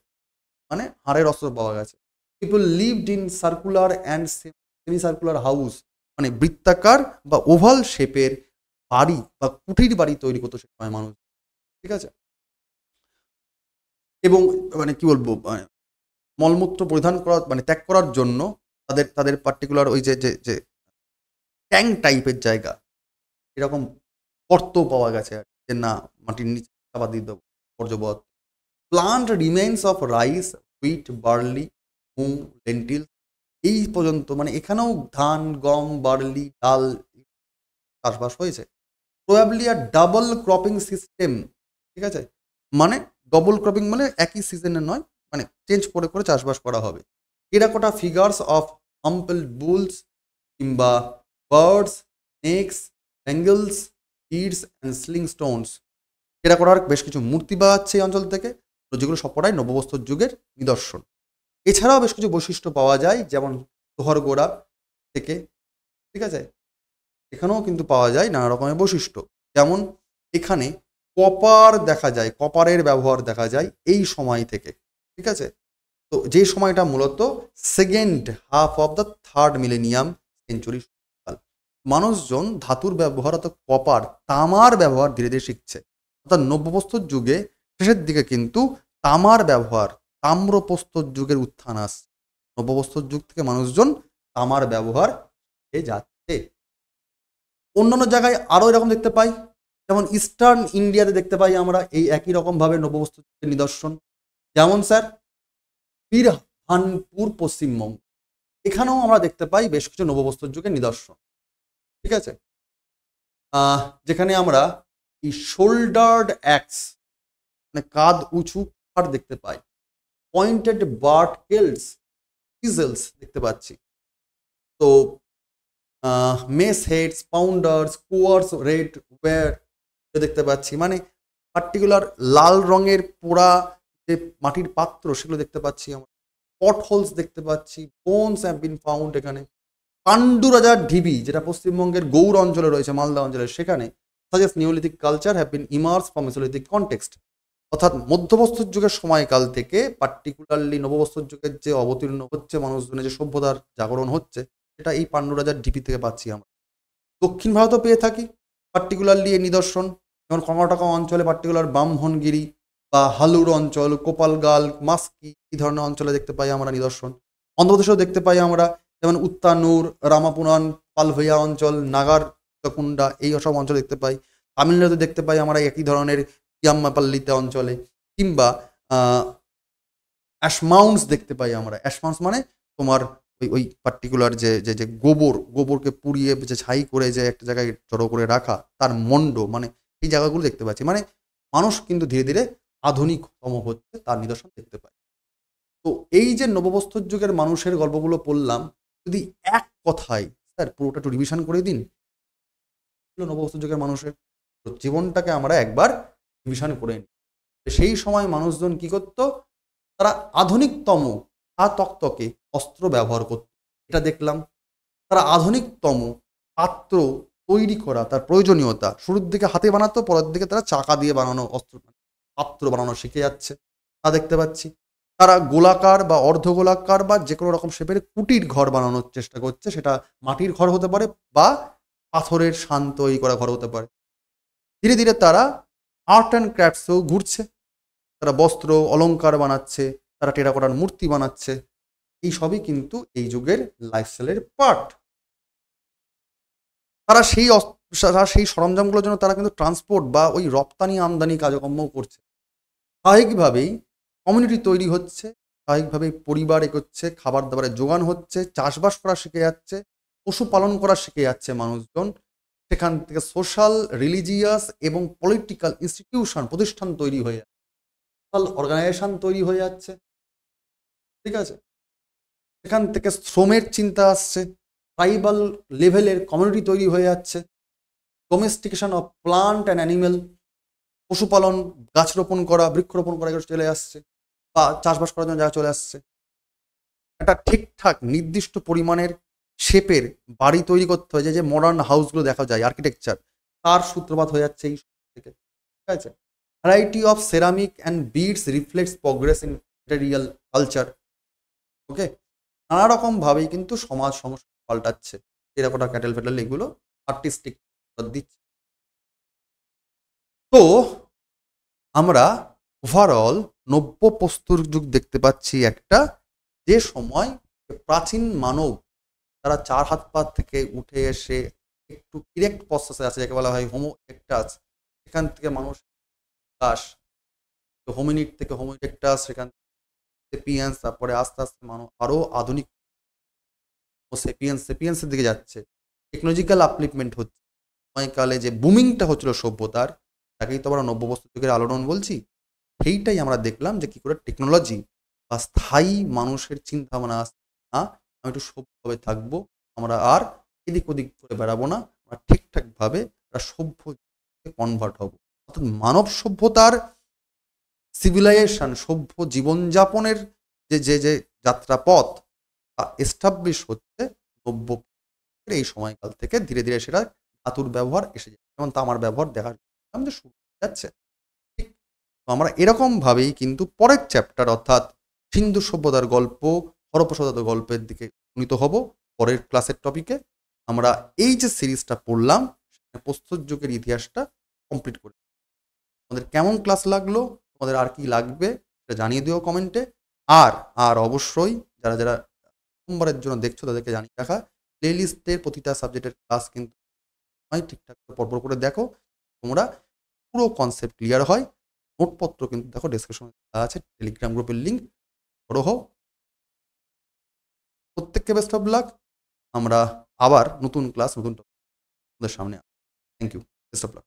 মানে হাড়ের অস্ত্র পাওয়া গেছে। People lived in circular and semi circular house, মানে বৃত্তাকার বা ওভাল শেপের বাড়ি বা কুঠির বাড়ি তৈরি করতো সে সময় মানুষ, ঠিক আছে। এবং মানে কি বলবো, মলমূত্র পরিধান করা মানে ত্যাগ করার জন্য তাদের তাদের পার্টিকুলার ওই যে যে যে ট্যাঙ্ক টাইপের জায়গা, এরকম গর্ত পাওয়া গেছে আর কি, যে না মাটির নিচে চাপা দিয়ে দেবো বর্জ্যবত। Plant remains of rice, wheat, barley, moong, lentil, এই পর্যন্ত মানে এখানেও ধান, গম, বার্লি, ডাল চাষবাস হয়েছে। প্রবাবলি আর ডাবল ক্রপিং সিস্টেম, ঠিক আছে, মানে ডবল ক্রপিং মানে একই সিজনে নয়, মানে চেঞ্জ করে করে চাষবাস করা হবে। টেরাকোটা ফিগার্স অফ হাম্পল বুলস কিংবা birds, snake's, angles, beads and sling Stones, টেরাকোটার বেশ কিছু মূর্তি পাওয়া যাচ্ছে এই অঞ্চল থেকে, যেগুলো সবকটাই নববস্ত্র যুগের নিদর্শন। এছাড়াও বেশ কিছু বৈশিষ্ট্য পাওয়া যায়, যেমন লোহারগোড়া থেকে, ঠিক আছে, এখানেও কিন্তু পাওয়া যায় নানা রকমের বৈশিষ্ট্য। যেমন এখানে কপার দেখা যায়, কপারের ব্যবহার দেখা যায় এই সময় থেকে, ঠিক আছে। তো যে সময়টা মূলত second half of the third millennium century, মানুষজন ধাতুর ব্যবহার অর্থাৎ কপার, তামার ব্যবহার ধীরে ধীরে শিখছে। অর্থাৎ নব্যপ্রস্তর যুগে শেষের দিকে কিন্তু তামার ব্যবহার, তাম্রপ্রস্তর যুগের উত্থান আসছে। নব্যপ্রস্তর যুগ থেকে মানুষজন তামার ব্যবহার শিখে যাচ্ছে। অন্যান্য জায়গায় আরও এরকম দেখতে পাই, যেমন ইস্টার্ন ইন্ডিয়াতে দেখতে পাই আমরা এই একই রকমভাবে নব্যপ্রস্তর যুগের নিদর্শন। যেমন স্যার বীরহানপুর পশ্চিমবঙ্গ, এখানেও আমরা দেখতে পাই বেশ কিছু নব্যপ্রস্তর যুগের নিদর্শন, ঠিক আছে। যেখানে আমরা এই শোল্ডার্ড অ্যাক্স মানে কাঁধ উঁচু আর দেখতে পাই, পয়েন্টেড বার্ট কেলস, চিজেলস দেখতে পাচ্ছি। তো mace heads, pounders, querns, red ware দেখতে পাচ্ছি, মানে পার্টিকুলার লাল রঙের পোড়া যে মাটির পাত্র সেগুলো দেখতে পাচ্ছি আমরা। পট হোলস দেখতে পাচ্ছি, বোনস হ্যাভ বিন ফাউন্ড এখানে। পাণ্ডু রাজার ঢিবি, যেটা পশ্চিমবঙ্গের গৌড় অঞ্চলে রয়েছে, মালদা অঞ্চলে, সেখানে suggest neolithic culture have been immerse from mesolithic context. অর্থাৎ মধ্যপ্রস্তর যুগের সময়কাল থেকে পার্টিকুলারলি নবপ্রস্তর যুগের যে অবতীর্ণ হচ্ছে মানুষজনের যে সভ্যতার জাগরণ হচ্ছে, সেটা এই পাণ্ডু রাজার ঢিবি থেকে পাচ্ছি আমরা। দক্ষিণ ভারতও পেয়ে থাকি পার্টিকুলারলি এই নিদর্শন, যেমন কর্ণাটকা অঞ্চলে পার্টিকুলার ব্রাহ্মণগিরি বা হালুর অঞ্চল, কোপালগাল, মাস্কি, এই ধরনের অঞ্চলে দেখতে পাই আমরা নিদর্শন। অন্ধ্রপ্রদেশেও দেখতে পাই আমরা, যেমন উত্তানুর, রামাপুরান, পালভৈয়া অঞ্চল, নাগার কুন্ডা, এই সব অঞ্চল দেখতে পাই। তামিলনাড়ুতে দেখতে পাই আমরা একই ধরনের ইয়াম্মাপাল্লিতে অঞ্চলে, কিংবা অ্যাশমাউন্টস দেখতে পাই আমরা। অ্যাশমাউন্টস মানে তোমার ওই ওই পার্টিকুলার যে যে যে গোবরকে পুড়িয়ে যে ছাই করে যে একটা জায়গায় জড়ো করে রাখা, তার মণ্ড, মানে এই জায়গাগুলো দেখতে পাচ্ছি। মানে মানুষ কিন্তু ধীরে ধীরে আধুনিকতম হচ্ছে, তার নিদর্শন দেখতে পাই। তো এই যে নবপ্রস্তর যুগের মানুষের গল্পগুলো পড়লাম, যদি এক কথায় স্যার পুরোটা একটু রিভিশন করে দিন, নবপ্রস্তর যুগের মানুষের জীবনটাকে আমরা একবার রিভিশন করে নিই। সেই সময় মানুষজন কি করতো, তারা আধুনিকতম তকতকে অস্ত্র ব্যবহার করত, এটা দেখলাম। তারা আধুনিকতম পাত্র তৈরি করা, তার প্রয়োজনীয়তা শুরুর দিকে হাতে বানাতো, পরের দিকে তারা চাকা দিয়ে বানানো অস্ত্র পাত্র বানানো শিখে যাচ্ছে, তা দেখতে পাচ্ছি। তারা গোলাকার বা অর্ধগোলাকার বা যে কোনো রকম শেপের কুটির ঘর বানানোর চেষ্টা করছে, সেটা মাটির ঘর হতে পারে বা পাথরের শান তৈরি করা ঘর হতে পারে। ধীরে ধীরে তারা আর্ট অ্যান্ড ক্রাফটসেও ঘুরছে, তারা বস্ত্র অলংকার বানাচ্ছে, তারা টেরাকোটার মূর্তি বানাচ্ছে। এই সবই কিন্তু এই যুগের লাইফস্টাইলের পার্ট। তারা সেই সরঞ্জামগুলোর জন্য তারা কিন্তু ট্রান্সপোর্ট বা ওই রপ্তানি আমদানি কাজকর্মও করছে। স্বাভাবিকভাবেই কমিউনিটি তৈরি হচ্ছে, স্বাভাবিকভাবেই পরিবার এগোচ্ছে, খাবার দাবারের যোগান হচ্ছে, চাষবাস করা শিখে যাচ্ছে, পশুপালন করা শিখে যাচ্ছে মানুষজন। সেখান থেকে সোশ্যাল, রিলিজিয়াস এবং পলিটিক্যাল ইনস্টিটিউশন, প্রতিষ্ঠান তৈরি হয়ে যাচ্ছে, সোশ্যাল অর্গানাইজেশন তৈরি হয়ে যাচ্ছে, ঠিক আছে। সেখান থেকে শ্রমের চিন্তা আসছে, ট্রাইবাল লেভেলের কমিউনিটি তৈরি হয়ে যাচ্ছে, ডোমেস্টিকেশন অফ প্লান্ট অ্যান্ড অ্যানিমেল, পশুপালন, গাছ রোপণ করা, বৃক্ষরোপণ করা এগুলো চলে আসছে, বা চাষবাস করার জন্য জায়গা চলে আসছে। একটা ঠিকঠাক নির্দিষ্ট পরিমাণের শেপের বাড়ি তৈরি করতে হয়, যে মডার্ন হাউসগুলো দেখা যায়, আর্কিটেকচার, তার সূত্রপাত হয়ে যাচ্ছে এই থেকে, ঠিক আছে। Variety of ceramic and beads reflects progress in material culture, okay. নানা রকম ভাবেই কিন্তু সমাজ সংস্কৃতি পাল্টাচ্ছে। টেরাকোটা ক্যাটেল ফ্যাটেল এগুলো আর্টিস্টিক দিচ্ছে। তো আমরা ওভারঅল নব্য প্রস্তর যুগ দেখতে পাচ্ছি একটা, যে সময় প্রাচীন মানব তারা 4 হাত পা থেকে উঠে এসে একটু ইরেক্ট প্রসেসে আছে, যাকে বলা হয় হোমো ইরেক্টাস। সেখান থেকে মানুষ বিকাশ, হোমিনিড থেকে হোমো ইরেক্টাস, সেখান থেকে সেপিয়েন্স, তারপরে আস্তে আস্তে মানুষ আরো আধুনিক সেপিয়েন্সের দিকে যাচ্ছে। টেকনোলজিক্যাল আপলিফমেন্ট হচ্ছে। সময়কালে যে বুমিংটা হচ্ছিল সভ্যতার, তাকেই তো আমরা নব্য প্রস্তর যুগের আলোড়ন বলছি। সেইটাই আমরা দেখলাম যে কি করে টেকনোলজি বা স্থায়ী মানুষের চিন্তা ভাবনা আসছে, না আমি একটু সভ্যভাবে থাকবো, আমরা আর এদিক ওদিক করে বেড়াবো না, আমরা ঠিকঠাকভাবে একটা সভ্য কনভার্ট হব। অর্থাৎ মানব সভ্যতার সিভিলাইজেশন, সভ্য জীবনযাপনের যে যে যে যাত্রাপথ এস্টাবলিশ হচ্ছে নব্য এই সময়কাল থেকে। ধীরে ধীরে সেটা ধাতুর ব্যবহার এসে যাচ্ছে, যেমন তামার ব্যবহার দেখা যে শুরু হয়ে যাচ্ছে। ঠিক, তো আমরা এরকম ভাবেই কিন্তু পরের চ্যাপ্টার অর্থাৎ সিন্ধু সভ্যতার গল্প, হরপ্পা সভ্যতার গল্পের দিকে উন্নীত হব পরের ক্লাসের টপিকে। আমরা এই যে সিরিজটা পড়লাম, প্রস্তর যুগের ইতিহাসটা কমপ্লিট করি। তোমাদের কেমন ক্লাস লাগলো, তোমাদের আর কি লাগবে সেটা জানিয়ে দিও কমেন্টে। আর আর অবশ্যই যারা যারা প্রথমবারের জন্য দেখছো তাদেরকে জানিয়ে রাখা, প্লেলিস্টের প্রতিটা সাবজেক্টের ক্লাস কিন্তু ঠিকঠাক পরপর করে দেখো, তোমরা পুরো কনসেপ্ট ক্লিয়ার হয়। নোটপত্র কিন্তু দেখো ডেসক্রিপশনে দেওয়া আছে, টেলিগ্রাম গ্রুপের লিঙ্ক, বড় হও। প্রত্যেককে বেস্ট অফ লাক। আমরা আবার নতুন ক্লাস নতুন টপিক সামনে। Thank you, best of lakh.